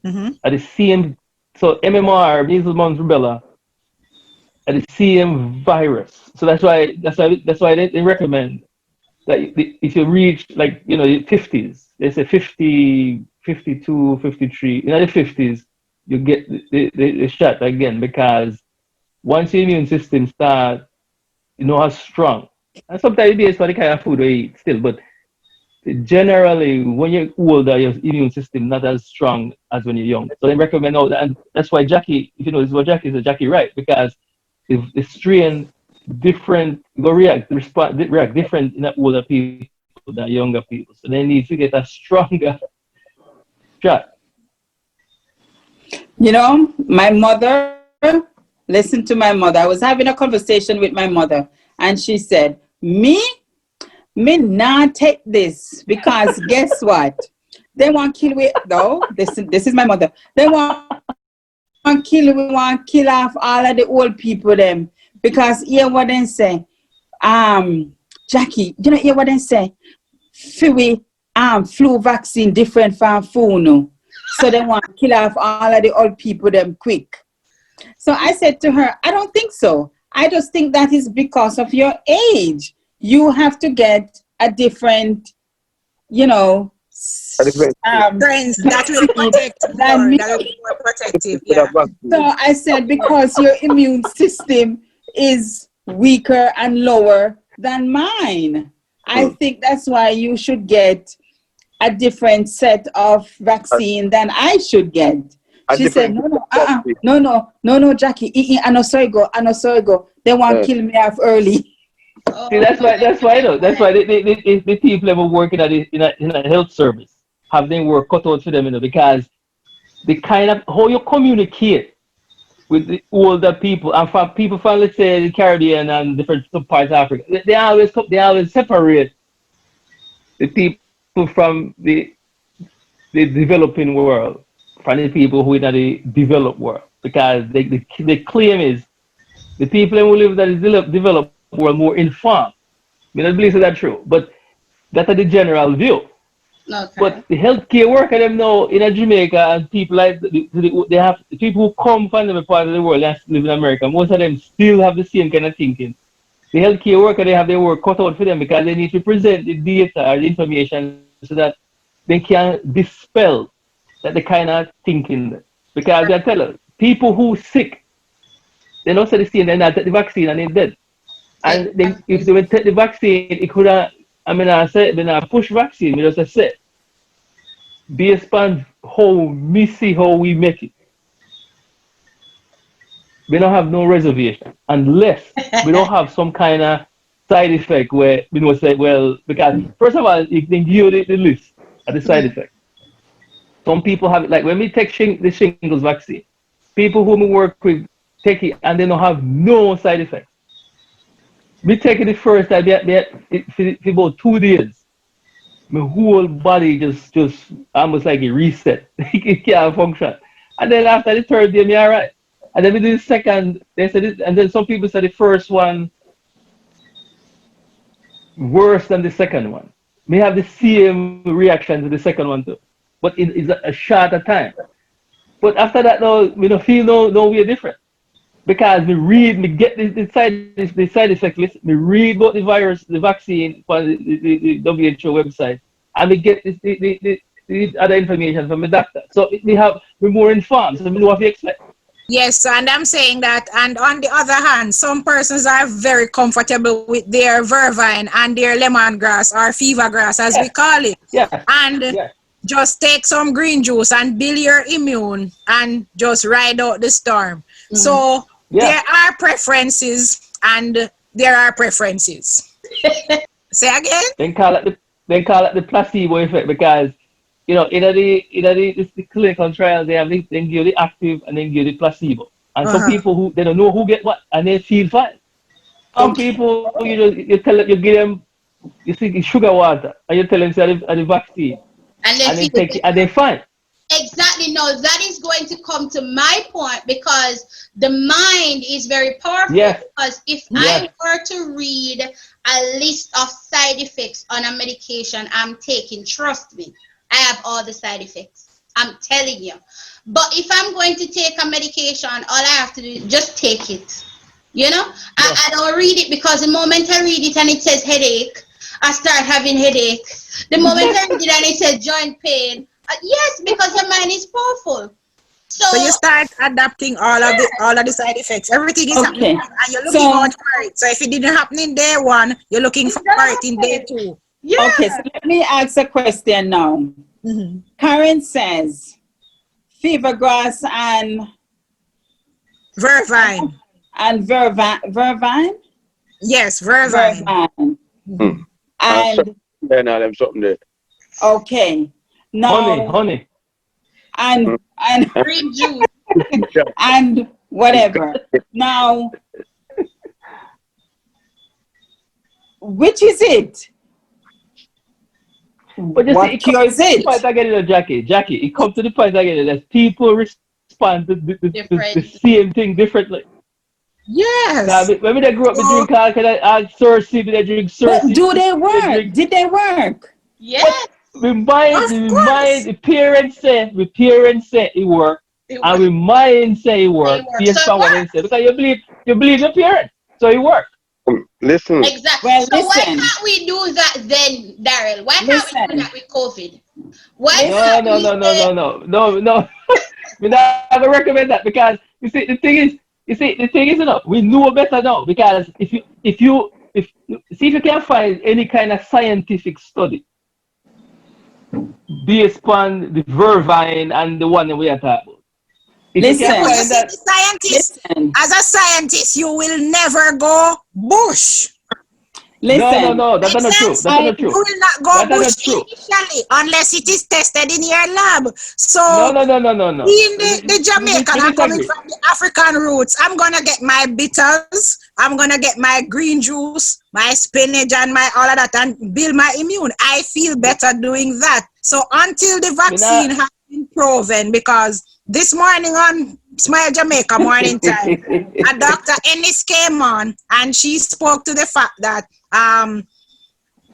Mm-hmm. At the same, so MMR, measles, mumps, rubella, are the same virus. So that's why they recommend that if you reach like the 50s, they say 50, 52, 53, in the 50s, you get the shot again because once your immune system start, how strong. And sometimes it based on the kind of food we eat still, but generally when you're older, your immune system not as strong as when you're young. So they recommend all that, and that's why Jackie, if you know, this is what Jackie said, Jackie right because if the strain different, go react different in older people than younger people. So they need to get a stronger shot. My mother, listen to my mother. I was having a conversation with my mother, and she said, me not take this because guess what? They want kill we though. This is my mother. They want kill off all of the old people them because hear what they say. Jackie, hear what they say. We flu vaccine different from flu no. So they want to kill off all of the old people them quick. So I said to her, I don't think so. I just think that is because of your age. You have to get a different, A different Friends, that will vaccine protect than more. me. That will be more protective. for that Yeah. So vaccine. I said, because your immune system is weaker and lower than mine. I Mm. think that's why you should get a different set of vaccine than I should get. A She said, different no, no, vaccine. no, no, no, no, Jackie, I know so go, I know so go. They want Uh, to kill me off early. See, Oh that's why though. That's why the people ever working at in a health service have their work cut out for them, because the kind of how you communicate with the older people and from people from, let's say, the Caribbean and different sub parts of Africa, they always separate the people from the developing world from the people who are in the developed world, because the claim is the people who live in the developed world more informed. I mean, I believe that's true, but that's the general view. okay. But the healthcare worker them now in Jamaica, and people like they have people who come from the part of the world that live in America. Most of them still have the same kind of thinking. The healthcare worker, they have their work cut out for them because they need to present the data or the information so that they can dispel that the kind of thinking. Because they tell us people who sick, they don't say the same, they not take the vaccine and they're dead. And they, if Exactly. they would take the vaccine, it could have, I mean, I said, when I push vaccine, I just say, based on how we see how we make it, we don't have no reservation unless we don't have some kind of side effect where we know say, well, because first of all, you can give you the list of the side effects. Some people have it, like when we take the shingles vaccine, people who we work with take it and they don't have no side effects. We take it the first time, for about 2 days. My whole body just almost like a reset. It can't function. And then after the third day, me alright. And then we do the second, they said it, and then some people said the first one worse than the second one. May have the same reaction to the second one too, but it is a shorter time. But after that, no, we don't feel no way different because me get the side effect list, me read about the virus, the vaccine for the WHO website, and we get the other information from the doctor. So we're more informed, so we know what to expect. Yes, and I'm saying that, and on the other hand, some persons are very comfortable with their vervine and their lemongrass or fever grass, as we Yeah, call it, yeah, and yeah, just take some green juice and build your immune and just ride out the storm. Mm. So yeah. there are preferences and there are preferences. Say again? Then call it the placebo effect because the clinical trials they give the active and then give the placebo. And some Uh-huh. people who they don't know who get what and they feel fine. Some Okay. people you give them you see the sugar water and you tell them say the vaccine And they and feel they take it and they fine. exactly. No, that is going to come to my point because the mind is very powerful. Yes, Because if I yes, were to read a list of side effects on a medication I'm taking, trust me, I have all the side effects. I'm telling you. But if I'm going to take a medication, all I have to do is just take it. You know, yeah. I don't read it because the moment I read it and it says headache, I start having headache. The moment I read it and it says joint pain, yes, because your mind is powerful. So So you start adapting all of the side effects. Everything is happening Okay. and you're looking So out for it. So if it didn't happen in day one, you're looking for it in day exactly, two. okay, so yeah. let me ask a question now. Mm-hmm. Karen says fever grass Vervine. and vervine, Yes, vervine. vervine, mm. So and then I them something there. okay. Honey, Now honey. and Mm. and Green juice. Yeah, and it's got whatever. it. Now, which is it? But you see, What it comes cure is to the point it? again, Jackie. Jackie, it comes to the point again that people respond to the Different. same thing differently. Yes. When they grew up, they So drink alcohol, Cersei, they drink But Cersei, do they they work? drink. Did they work? But Yes, of course. the parents say it work, it and works. we mind say it They work work. So based it on what they works. say because you believe your parents, so it work. Listen, Exactly. Well, So why listen, can't we do that then, Daryl? Why can't we do that listen, with COVID? Why listen. No, can't no, we no, no, say no, no, no, no. We not gonna recommend that because you see the thing is enough. We know better now because if you if see if you can find any kind of scientific study based upon the vervine and the one that we are talking about. If you Yeah, can Listen, but you find see, that, the scientist, listen, as a scientist, you will never go bush. listen. no, that's Make not true. sense? That's I not You true. will not go That's bush not true. initially unless it is tested in your lab. No, So, no, no, no, no, no. being the Jamaican, We I'm coming disagree. from the African roots. I'm gonna get my bitters, I'm gonna get my green juice, my spinach, and my all of that, and build my immune. I feel better doing that. So until the Me not. vaccine has been proven, because this morning on Smile Jamaica morning time, a Dr. Ennis came on and she spoke to the fact that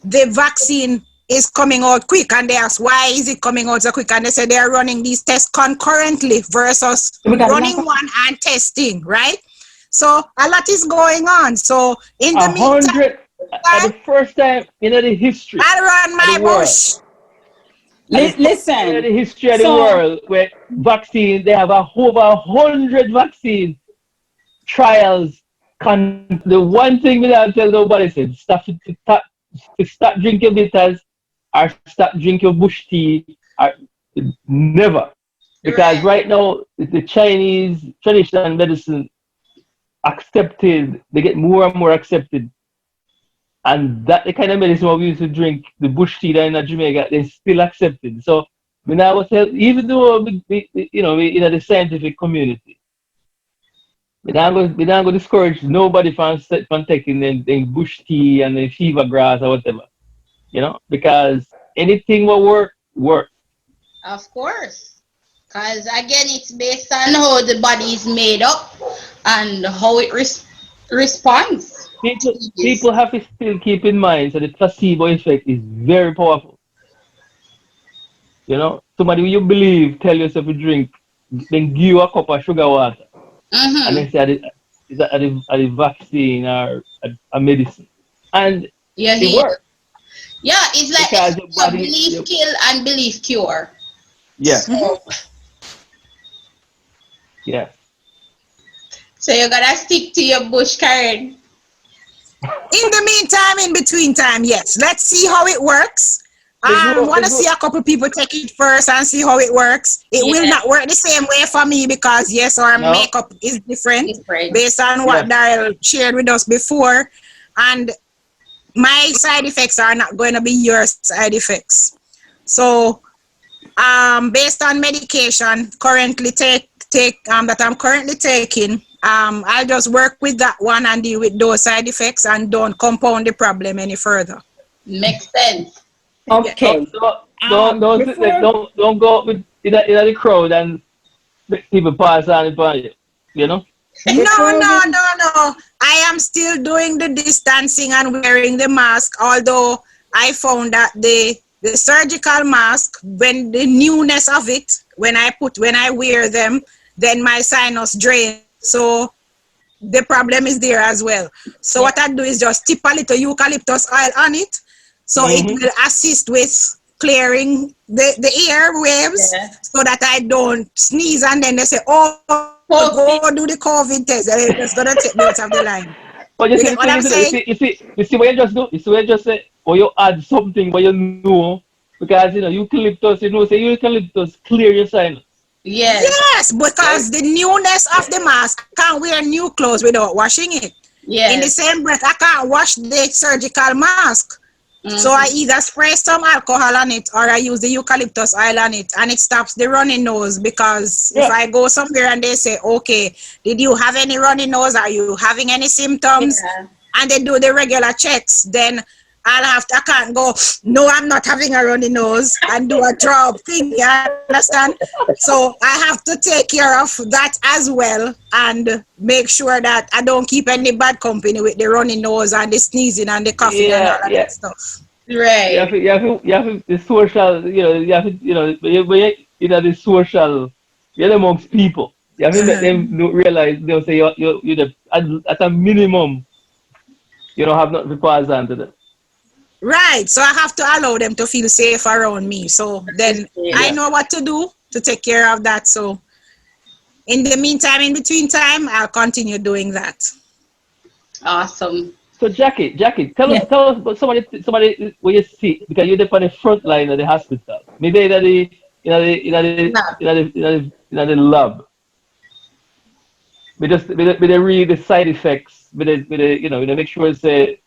the vaccine is coming out quick, and they asked why is it coming out so quick, and they said they are running these tests concurrently versus We got a running lot of one and testing, right? So a lot is going on. So in the A meantime, hundred at the first time in the history I'll run of the my world, bush. at the first time in listen. the history of the So world where vaccine, they have over 100 vaccine trials. The one thing we don't tell nobody is stop drinking bitters or stop drinking bush tea or never. Because Right. right now the Chinese traditional medicine accepted, they get more and more accepted. And that the kind of medicine what we used to drink, the bush tea down in Jamaica, they still accepted. So when I was even though we in the scientific community, we don't go discourage nobody from taking the bush tea and the fever grass or whatever, because anything will work. Of course. Because again, it's based on how the body is made up and how it responds to these. People have to still keep in mind that the placebo effect is very powerful. Somebody you believe tell yourself to drink, then give you a cup of sugar water, and Mm-hmm. then say the vaccine or a medicine, and You it hear? works Yeah, it's like they because say your your body, belief kill and belief cure. yes, So, yes. so you gotta stick to your bush, Karen. In the meantime, in between time, yes. Let's see how it works. The growth, Want the to see growth, a couple people take it first and see how it works. It will Yeah, not work the same way for me because yes, our no, makeup is different different. based on what yes, Daryl shared with us before, and my side effects are not going to be your side effects. So, based on medication currently take that I'm currently taking, I'll just work with that one and deal with those side effects and don't compound the problem any further. Makes sense. Yeah. don't okay. don't sit there, Before don't go up in the crowd and make people pass on it by you. You know. No, before no, we no, no. I am still doing the distancing and wearing the mask, although I found that the surgical mask, when the newness of it, when I wear them, then my sinus drains. So the problem is there as well. So Yeah. what I do is just tip a little eucalyptus oil on it, so it Hmm. will assist with clearing the air waves, Yeah. so that I don't sneeze and then they say, "Oh, go do the COVID. COVID test." It's gonna take me out of the line. But You you get see, what the I'm thing is, saying? you see what you just do. You see what you just say, or you add something what you know, because eucalyptus. Say eucalyptus clear your sinus, Yes. Yes, right? because the newness of the mask, I can't wear new clothes without washing it. In the Yes. same breath, I can't wash the surgical mask. So I Mm-hmm. either spray some alcohol on it or I use the eucalyptus oil on it, and it stops the runny nose. Because if Yeah, I go somewhere and they say, "Okay, did you have any runny nose? Are you having any symptoms?" Yeah. and they do the regular checks, then I can't go, "No, I'm not having a runny nose," and do a drop thing, you understand? So I have to take care of that as well and make sure that I don't keep any bad company with the runny nose and the sneezing and the coughing and all yeah, of yeah. that stuff. Right. You have to the social. You have to when you the social. You're amongst people. You have to let Uh-huh. them realize. They'll say you're at a minimum. You don't have nothing to pass on to them. Right. So I have to allow them to feel safe around me. So then I Yeah. know what to do to take care of that. So in the meantime, in between time, I'll continue doing that. Awesome. So Jackie, tell us Yeah. tell us about somebody where you see because you're the on the front line of the hospital. Maybe in the in the lab. But they read the side effects, but they make sure it's the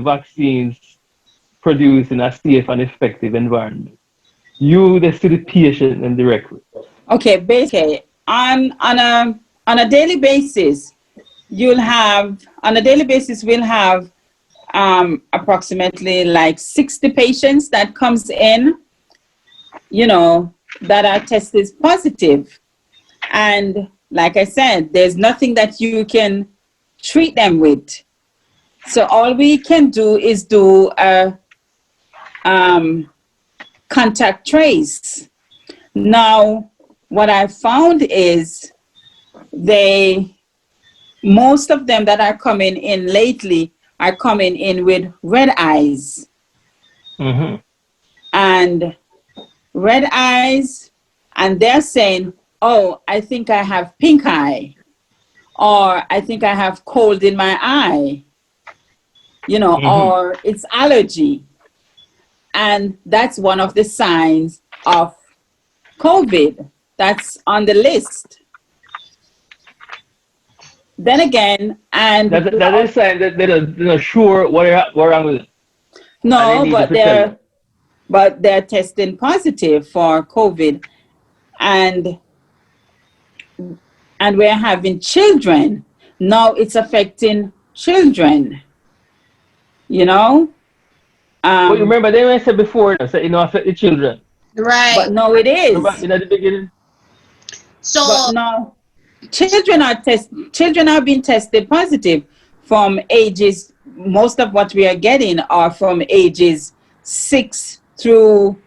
vaccines produced in a safe and effective environment. You they see the patient indirectly. Okay, basically, on a daily basis, we'll have approximately like 60 patients that comes in, that are tested positive. And like I said, there's nothing that you can treat them with. So all we can do is do a contact trace. Now, what I found is most of them that are coming in lately are coming in with red eyes. Mm-hmm. And red eyes, and they're saying, oh, I think I have pink eye, or I think I have cold in my eye, Mm-hmm. or it's allergy. And that's one of the signs of COVID that's on the list. Then again, and That is saying that they're not sure what wrong with it, and they no, need to but tell you. they're testing positive for COVID, and we're having children. Now it's affecting children, you know. But you Um, remember they said before, said affect the children. but Right. no, it Remember is. in the beginning. But So no, children are being tested positive from ages. Most of what we are getting are from ages 6 through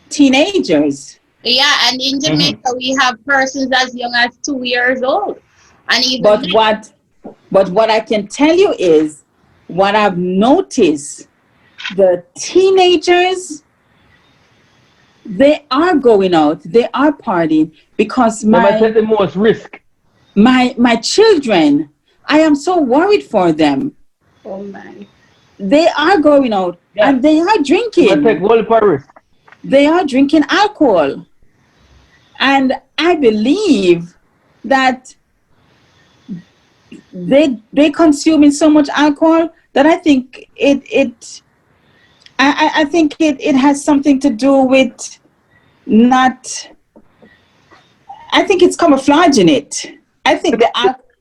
teenagers. yeah, and in Mm-hmm. Jamaica we have persons as young as 2 years old, and even But less. what I can tell you is what I've noticed, the teenagers, they are going out, they are partying because They might take the most risk. my children, I am so worried for them. Oh man. They are going out Yeah, and they are they might take drinking. whole part risk. They are drinking alcohol. And I believe that they consuming so much alcohol that I think I think it has something to do with not. I think it's camouflaging it. I think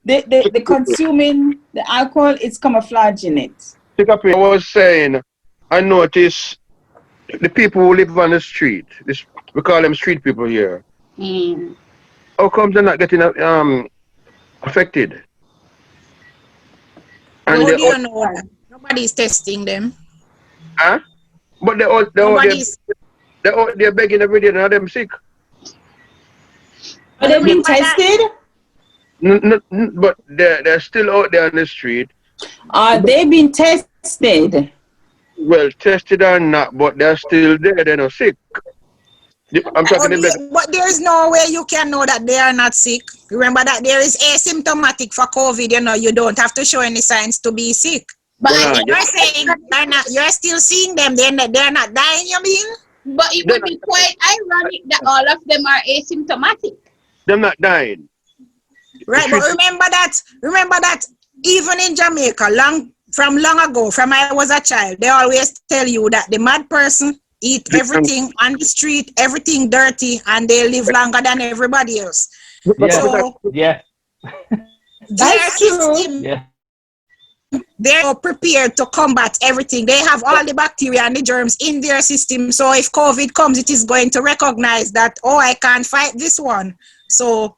the consuming the alcohol is camouflaging it. Pick up, I was saying, I notice the people who live on the street, we call them street people here. Mm. How come they're not getting affected? And How they do all, you know that? Nobody's testing them. huh? But Nobody's. they're begging every day, now them sick. Are But they being remember that. tested? But they're still out there on the street. Are they being tested? Well, tested or not, but they're still there. They're not sick. I'm talking But, about. but there is no way you can know that they are not sick. Remember that there is asymptomatic for COVID. You don't have to show any signs to be sick. But Well, I And think yeah, you're saying they're not. You're still seeing them. They're not dying. You mean? but it they're would not, be quite ironic that all of them are asymptomatic. they're not dying. The Right. But street. remember that. Remember that. Even in Jamaica, long ago, from I was a child, they always tell you that the mad person eat everything on the street, everything dirty, and they live longer than everybody else. Yeah, So yeah, their That's true. yeah. system, they're prepared to combat everything. They have all the bacteria and the germs in their system. So if COVID comes, it is going to recognize that, oh, I can't fight this one. So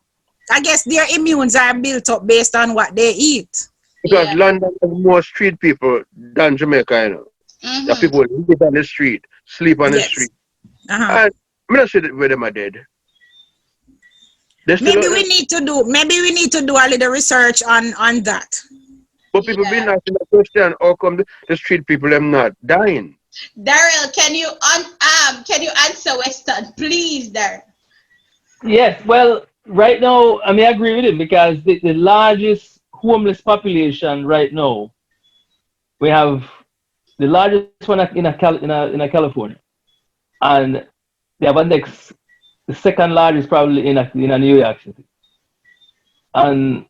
I guess their immunes are built up based on what they eat. Because Yeah. London has more street people than Jamaica, The Mm-hmm. people live on the street, sleep on the Yes. street. Uh-huh. And I'm not saying that where them are dead. They're still Maybe out there. we need to do a little research on that. But people been Yeah. asking the question, how come the street people them not dying? Daryl, can you answer Weston, please, Daryl? Yes, well, right now, I mean, I agree with him because the largest homeless population right now, we have the largest one in a California, and they have a next, the second largest probably in a New York City, and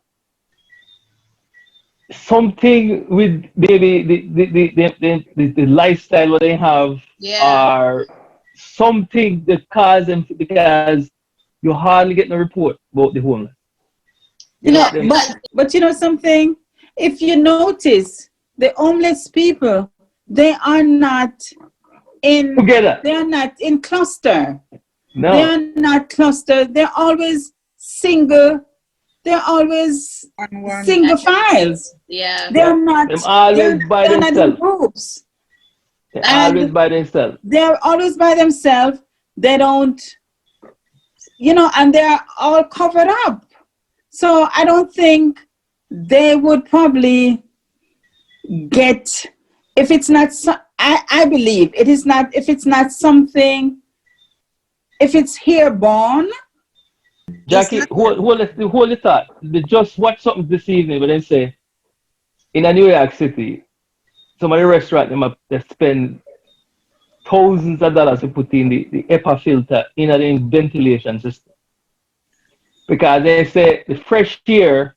something with maybe the lifestyle what they have Yeah. are something that cause them because you hardly get no report about the homeless. You You know know, Yeah. them but you know something? If you notice, the homeless people, together. they are not in cluster. They No, are not clustered. They're always single. They're always On one. single files. Yeah. They are yeah, not. them always by They're not in themselves. groups, They always and by themselves. they're always by themselves. They don't, and they're all covered up. So I don't think they would probably get, if it's not. I believe it is not. If it's not something, if it's here born. It's Jackie, not here. hold the thought. They just watch something this evening, but then say in a New York City, some of the restaurant they spend thousands of dollars to put in the HEPA filter in the ventilation system because they say the fresh air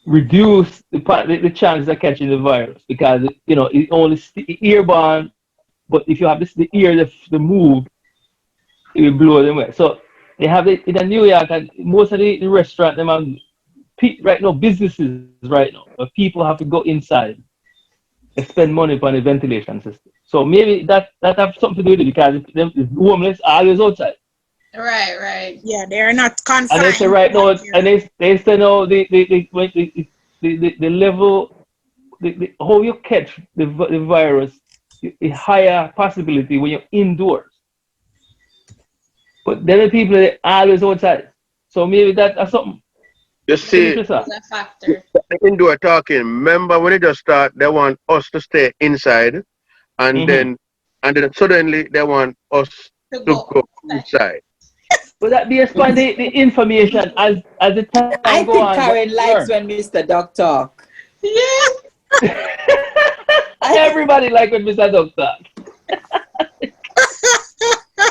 reduce the chances of catching the virus because it only airborne, but if you have the ear the move, it will blow them away. So they have it in New York, and most of the restaurant them have right now businesses right now where people have to go inside and spend money on the ventilation system. So maybe that have something to do with it because the homeless are always outside. Right. Right. Yeah, they're not And they say confined to right one now, and area. they say no, the level, how you catch the virus, a higher possibility when you're indoors. But there are people that are always outside. So maybe that's something. You Give me see, plus It's that. a factor. the indoor talking. Remember when they just start, they want us to stay inside, and Mm-hmm. then suddenly they want us To to go go outside. inside. But that based on the information as the time go I on, think what we Karen learn. likes when Mr. Doc talk. Yeah. I Everybody like when Mr. Dog talk.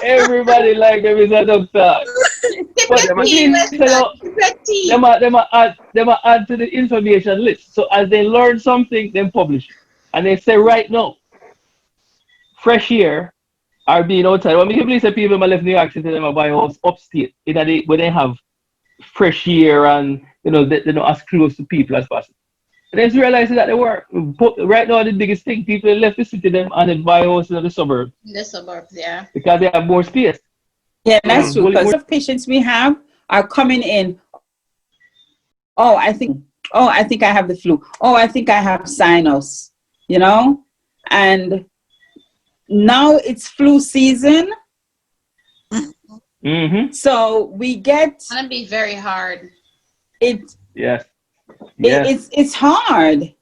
Everybody like when Mr. Dog talk. Sip But your Yeah, man. the tea, thing is, Weston. Sip your tea. them are add to the information list. So as they learn something, then publish it. And they say right now, fresh air are being outside. When people say people might left New York City, them are buy house upstate, where they have fresh air and they're not as close to people as possible. And then realizing that they were right now the biggest thing, people left the city them and they buy houses in the suburbs In the suburbs, yeah. because they have more space. Yeah, They that's have true. more Because of patients we have are coming in. Oh, I think I have the flu. Oh, I think I have sinus. You know, and now it's flu season, mm-hmm. so we get It's gonna be very hard. it. Yes. it Yes. it's hard.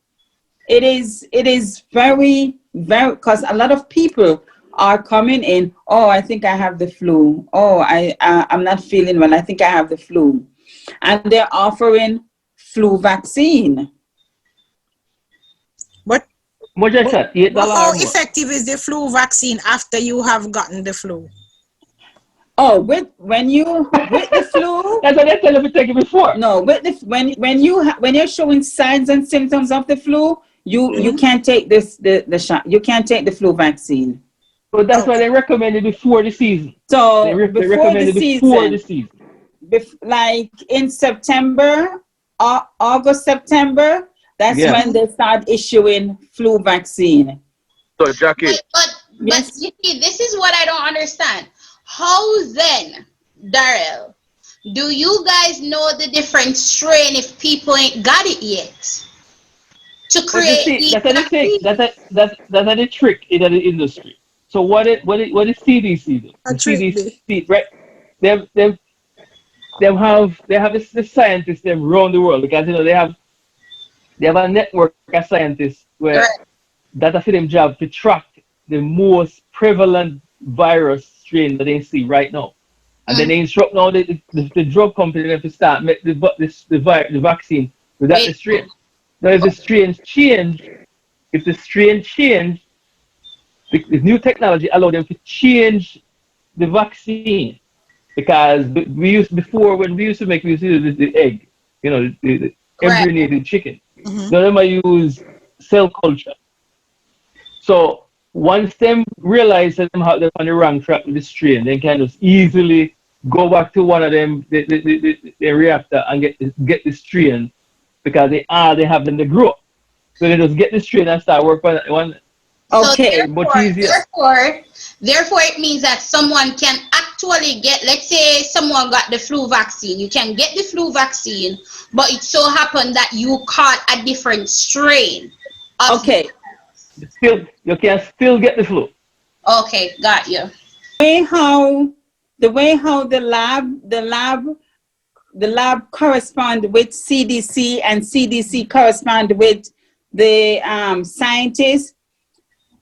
It is very because a lot of people are coming in. Oh, I think I have the flu. Oh, I'm not feeling well. I think I have the flu, and they're offering flu vaccine. But Much I but, said, $8 how or more. effective is the flu vaccine after you have gotten the flu? Oh, with the flu. That's what they tell you to take it before. No, with the when you're showing signs and symptoms of the flu, you Hmm. can't take the shot. You can't take the flu vaccine. But that's why Okay. they recommend it before the season. So They before the recommend it before the season, season. like in September, August, September, that's Yes. when Hmm. they start issuing flu vaccine. So Jackie, But Yes. you see, this is what I don't understand. How then, Daryl, do you guys know the different strain if people ain't got it yet? To But you create see, these that's a the thing. vaccines? That's a the trick in the industry. So what the CDC do? A The trick day. CDC, right? They have the scientists them around the world because they have a network of scientists where Right. that's for them job to track the most prevalent virus strain that they see right now. And then they instruct now the drug company to start make the vaccine without the Wait. strain. Now, if the strain change, the new technology allow them to change the vaccine because we used before when we used to use the egg, the Right. embryonated chicken. Mhm. Now them I use cell culture. So once them realize that they're on the wrong track with the strain, they can just easily go back to one of them the reactor and get the strain because they have them to grow. So they just get the strain and start work on one So Okay. much easier. therefore, it means that someone can actually get, let's say someone got the flu vaccine. You can get the flu vaccine, but it so happened that you caught a different strain of. Okay. Still you can still get the flu. Okay, got you. Way how the way how the lab correspond with CDC and CDC correspond with the scientists.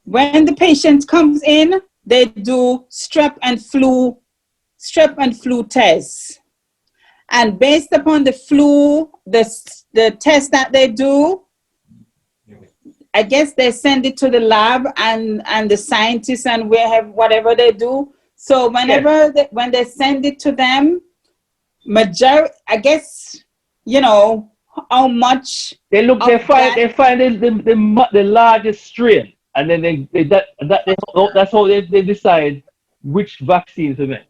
When the patient comes in, they do strep and flu tests. And based upon the flu, the test that they do, I guess they send it to the lab and the scientists and whatever they do. So Yes. when they send it to them, I guess, how much They look of that. they find the largest strain and then that's how they decide which vaccine to make.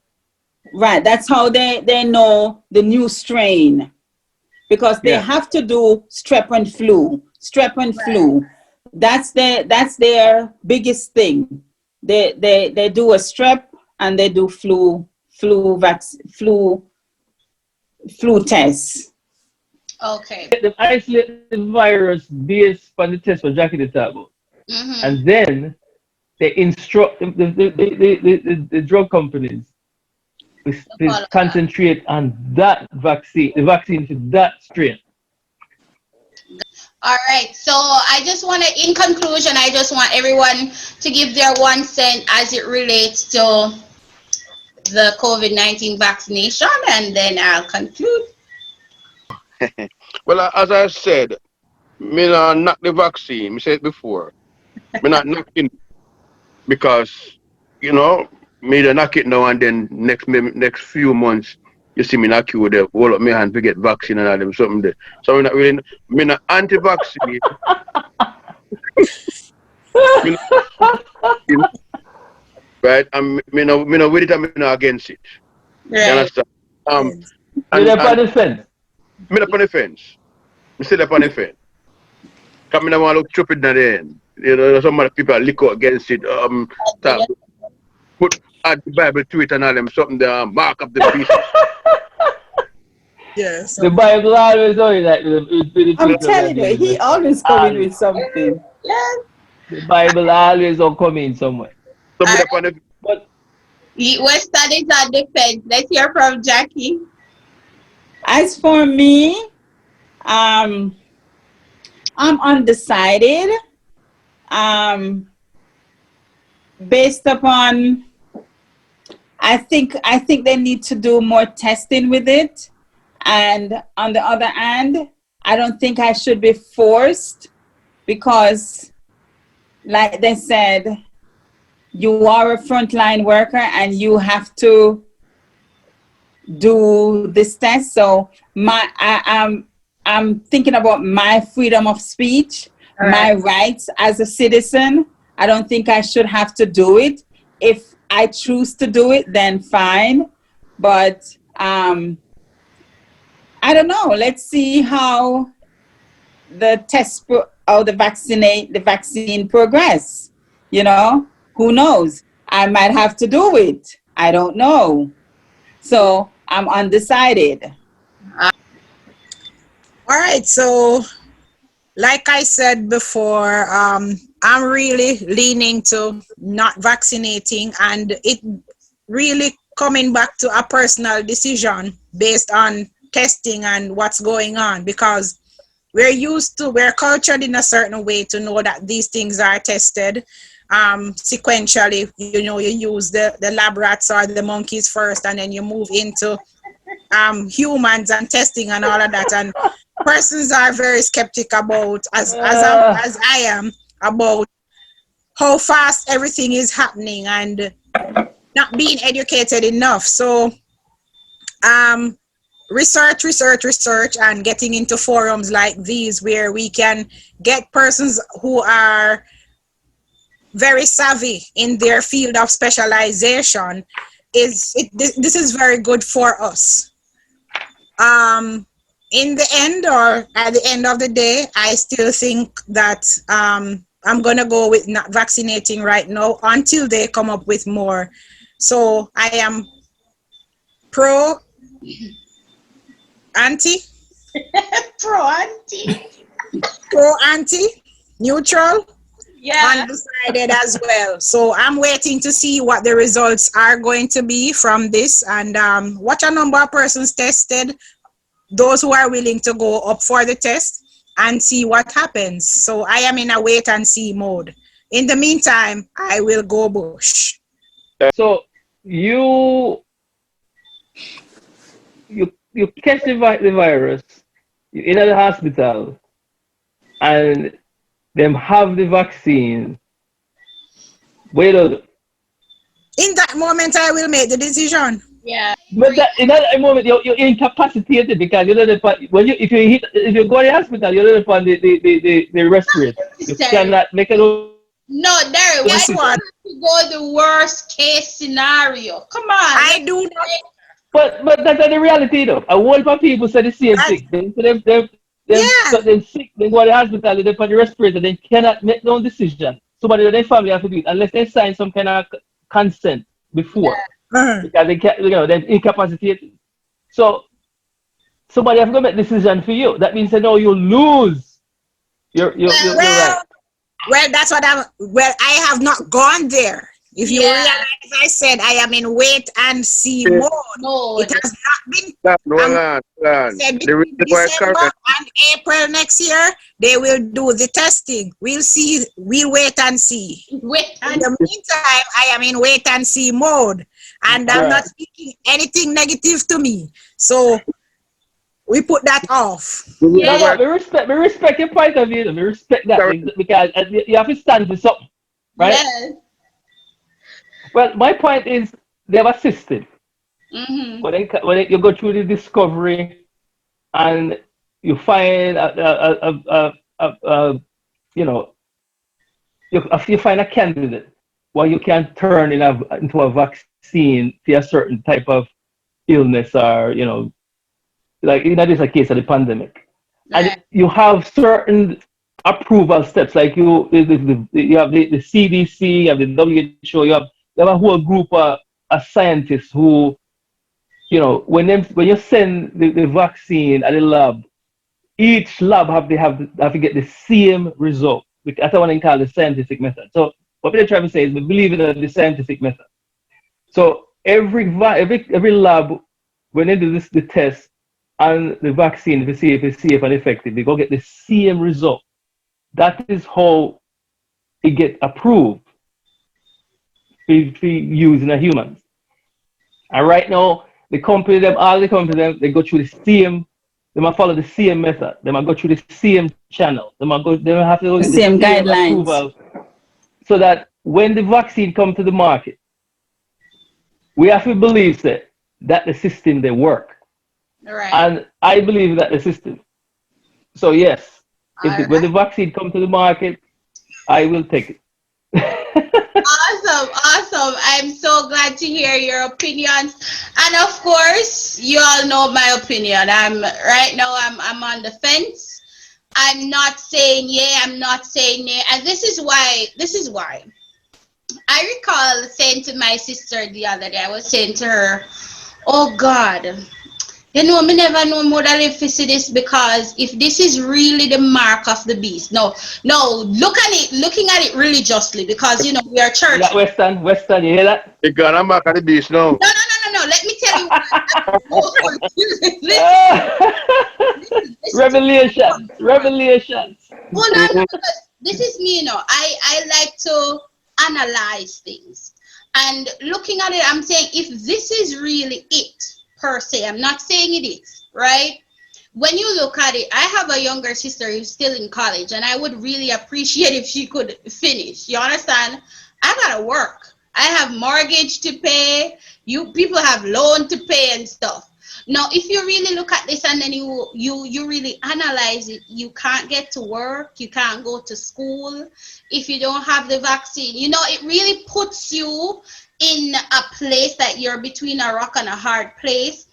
Right, that's how they know the new strain, because they Yeah. have to do strep and flu. That's their biggest thing. They do a strep and they do flu tests. Okay. They isolate the virus based on the test for Jackie the Tabo. Mm-hmm. And then they instruct the drug companies to Follow that. concentrate on that vaccine, the vaccine for that strain. All right. So I just want to, in conclusion, I just want everyone to give their 1 cent as it relates to the COVID-19 vaccination, and then I'll conclude. Well, as I said, me not knock the vaccine. Me said it before. Me not knocking because you know me the knock it now and then next few months you see me not queue there, hold up my hand to get vaccine and all them something there. So me not really me not anti-vaccine. Me not, right? And me no with it and me not against it. You Right. understand? Um Yes. You're there for and the fence. me up on the fence. Me still up on the fence. Come in, want to look stupid at the end. Some of the people lick out against it. Talk, put add the Bible to it and all them something there, mark up the beast. Yes. The Bible always always like with the I'm Twitter telling you, he always coming with something. Yes. the Bible always will come in somewhere. All Somebody right. up on the But West studies on defense. Let's hear from Jackie. As for me, um, I'm undecided. Um, Based upon, I think they need to do more testing with it. And on the other hand, I don't think I should be forced, because, like they said, you are a frontline worker and you have to do this test. So I'm thinking about my freedom of speech, All right. my rights as a citizen. I don't think I should have to do it. If I choose to do it, then fine. But I don't know. Let's see how the vaccine progress. Who knows? I might have to do it. I don't know. So I'm undecided. All right. So, like I said before, I'm really leaning to not vaccinating, and it really coming back to a personal decision based on testing and what's going on, because we're cultured in a certain way to know that these things are tested. sequentially. You know, you use the lab rats or the monkeys first, and then you move into humans and testing and all of that. And persons are very skeptic about, as I am, about how fast everything is happening and not being educated enough. So research, and getting into forums like these where we can get persons who are very savvy in their field of specialization this is very good for us. In the end, or at the end of the day, I still think that I'm gonna go with not vaccinating right now until they come up with more. So I am pro anti Pro auntie. pro anti neutral Yeah. undecided as well. So I'm waiting to see what the results are going to be from this, and what a number of persons tested, those who are willing to go up for the test and see what happens. So I am in a wait and see mode. In the meantime, I will go bush. So you catch the virus, you in the hospital, and them have the vaccine. Wait a In that moment, I will make the decision. Yeah. But that, in that moment, you're incapacitated because you know when if you go to the hospital, you don't upon the respirator. You Necessary. cannot make it. No, Derry, why Guess do you what? have to go the worst case scenario? Come on. I do not. But that's the reality though. A whole lot of people say the same That, thing. Them yeah. got them sick, they go to the hospital, they put the respirator, they cannot make no decision. Somebody in their family have to do it unless they sign some kind of consent before. Because they can't, they're incapacitated. So somebody have to make decision for you. That means that no, you lose. You're right. Well, well, that's what I'm. Well, I have not gone there. If you Yeah. realize, I said I am in wait and see Yeah. mode. Mode. It has not been. Hold on, hold on. Said The between reason why December current, and April next year, they will do the testing. We'll see. We'll wait and see. Wait In and the meantime, I am in wait and see mode, and I'm not speaking anything negative to me. So we put that off. the You know reason why what? We respect your point of view. We respect that current, because you have to stand for something, right? yes. Well, my point is they have a system. Mm-hmm. You go through the discovery and you find you know you find a candidate where you can turn into a vaccine for a certain type of illness or like this is a case of the pandemic. And Right. you have certain approval steps, like you have the CDC, you have the WHO, you have a whole group of scientists who, when you send the vaccine at the lab, each lab have to get the same result. That's what I call the scientific method. So what we're trying to say is we believe in the scientific method. So every lab, when they do the test and the vaccine to see if it's safe and effective, they go get the same result. That is how it get approved for use in the humans. And right now, all the company, they go through the same, they might follow the same method. They might go through the same channel. They might have to go The get the same same guidelines. approval, so that when the vaccine comes to the market, we have to believe that the system they work. Right. And I believe that the system. So yes, All when the vaccine comes to the market, I will take it. Awesome, awesome. I'm so glad to hear your opinions. And of course, you all know my opinion. I'm on the fence. I'm not saying yay, I'm not saying nay. And this is why. I recall saying to my sister the other day, I was saying to her, oh God, me never know more than if you see this, because if this is really the mark of the beast. No, looking at it religiously, because we are church. That Western, you hear that? you got I'm back at the beach now. No. Let me tell you what. Revelations. Hold on, because this is me, I like to analyze things. And looking at it, I'm saying if this is really it per se, I'm not saying it is, right? When you look at it, I have a younger sister who's still in college, and I would really appreciate if she could finish. You understand? I gotta work. I have mortgage to pay. You people have loan to pay and stuff. Now, if you really look at this and then you really analyze it, you can't get to work, you can't go to school if you don't have the vaccine. You know, it really puts you in a place that you're between a rock and a hard place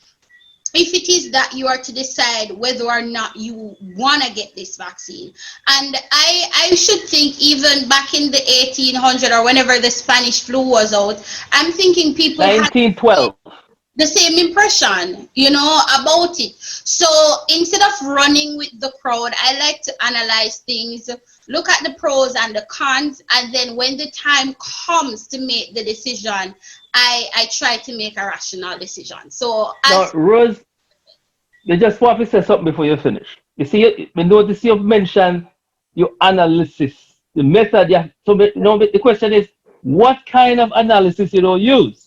if it is that you are to decide whether or not you want to get this vaccine. And I should think even back in the 1800 or whenever the Spanish flu was out, I'm thinking people had 1912. the same impression, you know, about it. So instead of running with the crowd, I like to analyze things, look at the pros and the cons, and then when the time comes to make the decision, I try to make a rational decision. So Now, as Rose, you just want to say something before you finish. You see, we notice you've mentioned your analysis, the method. Yeah. So, no, the question is, what kind of analysis you don't use?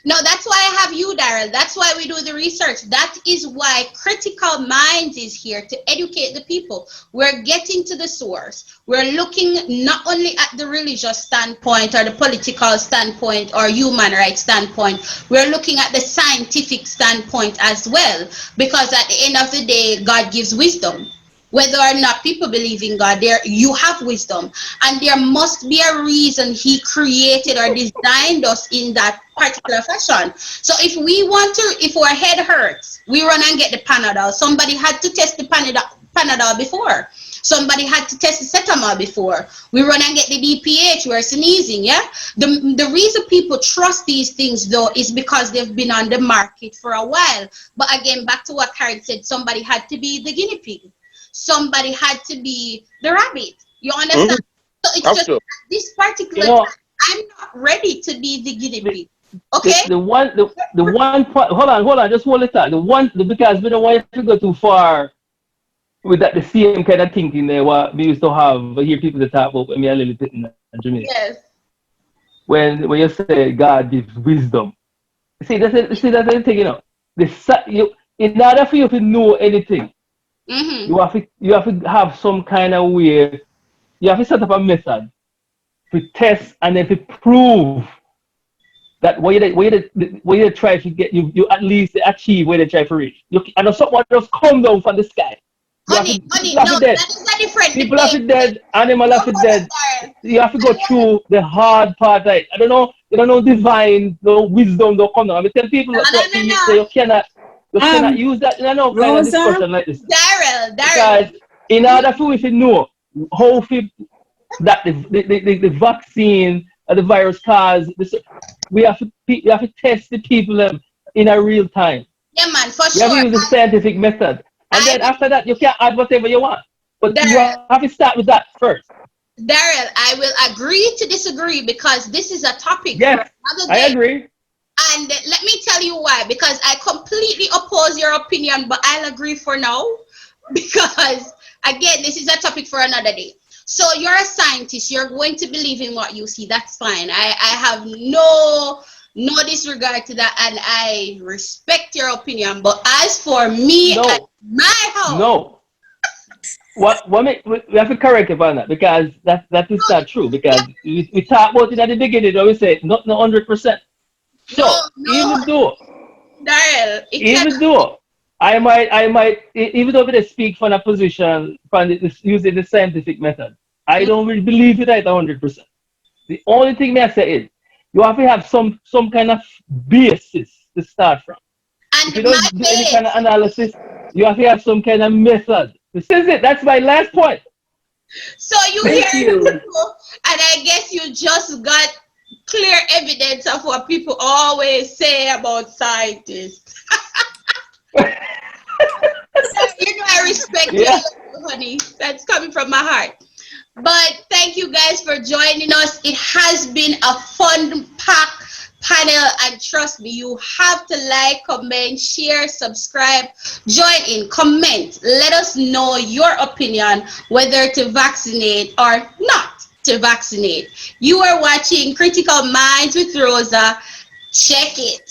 no, that's why I have you, Daryl. That's why we do the research. That is why Critical Minds is here to educate the people. We're getting to the source. We're looking not only at the religious standpoint or the political standpoint or human rights standpoint, we're looking at the scientific standpoint as well. Because at the end of the day, God gives wisdom. Whether or not people believe in God, there you have wisdom, and there must be a reason He created or designed us in that particular fashion. So if our head hurts, we run and get the Panadol. Somebody had to test the Panadol before. Somebody had to test the Cetamol before. We run and get the DPH. We're sneezing, yeah? The reason people trust these things, though, is because they've been on the market for a while. But again, back to what Karen said, somebody had to be the guinea pig. Somebody had to be the rabbit. You understand? So it's just at this particular time, I'm not ready to be the guinea pig. Okay? The one point, hold on, just hold it tight. Because we don't want you to go too far with that, the same kind of thinking there, what we used to have, hear people that talk about when we are living in Jamaica. Yes. When you say God gives wisdom. See, that's the thing, you know. In order for you to know anything, Mm-hmm. you have to have some kind of way. You have to set up a method to test and then to prove that what you try to get, you at least achieve where they try to reach. And if someone just come down from the sky, Honey, no, that is a different people have to debate. dead, animal have to dead. You have to go through the hard part. Right? I don't know, you don't know divine, no wisdom, don't come down. I tell people No. you cannot use that in a no kind of Rosa? discussion like this. Daryl. Because in order for we to know how that the vaccine or the virus cause this, we have to test the people in a real time. Yeah, man, for You have to sure. use the scientific method. And then after that you can add whatever you want. But you Daryl, have to start with that first. Daryl, I will agree to disagree because this is a topic for Yes, another I day. agree. And let me tell you why. Because I completely oppose your opinion, but I'll agree for now. Because again, this is a topic for another day. So you're a scientist. You're going to believe in what you see. That's fine. I have no disregard to that, and I respect your opinion. But as for me and my house, No. We have to correct upon that because that is not true. Because we talked about it at the beginning, and we said not 100%. So even though Daryl, I might even though they speak from a position from using the scientific method, I don't really believe it at 100%. The only thing I say is you have to have some kind of basis to start from. and If you don't do any kind of analysis, you have to have some kind of method. This is it. That's my last point. So you hear people, and I guess you just got clear evidence of what people always say about scientists. I respect you, honey. That's coming from my heart. But thank you guys for joining us. It has been a fun packed panel, and trust me, you have to like, comment, share, subscribe, join in, comment. Let us know your opinion whether to vaccinate or not. to vaccinate. You are watching Critical Minds with Rosa. Check it.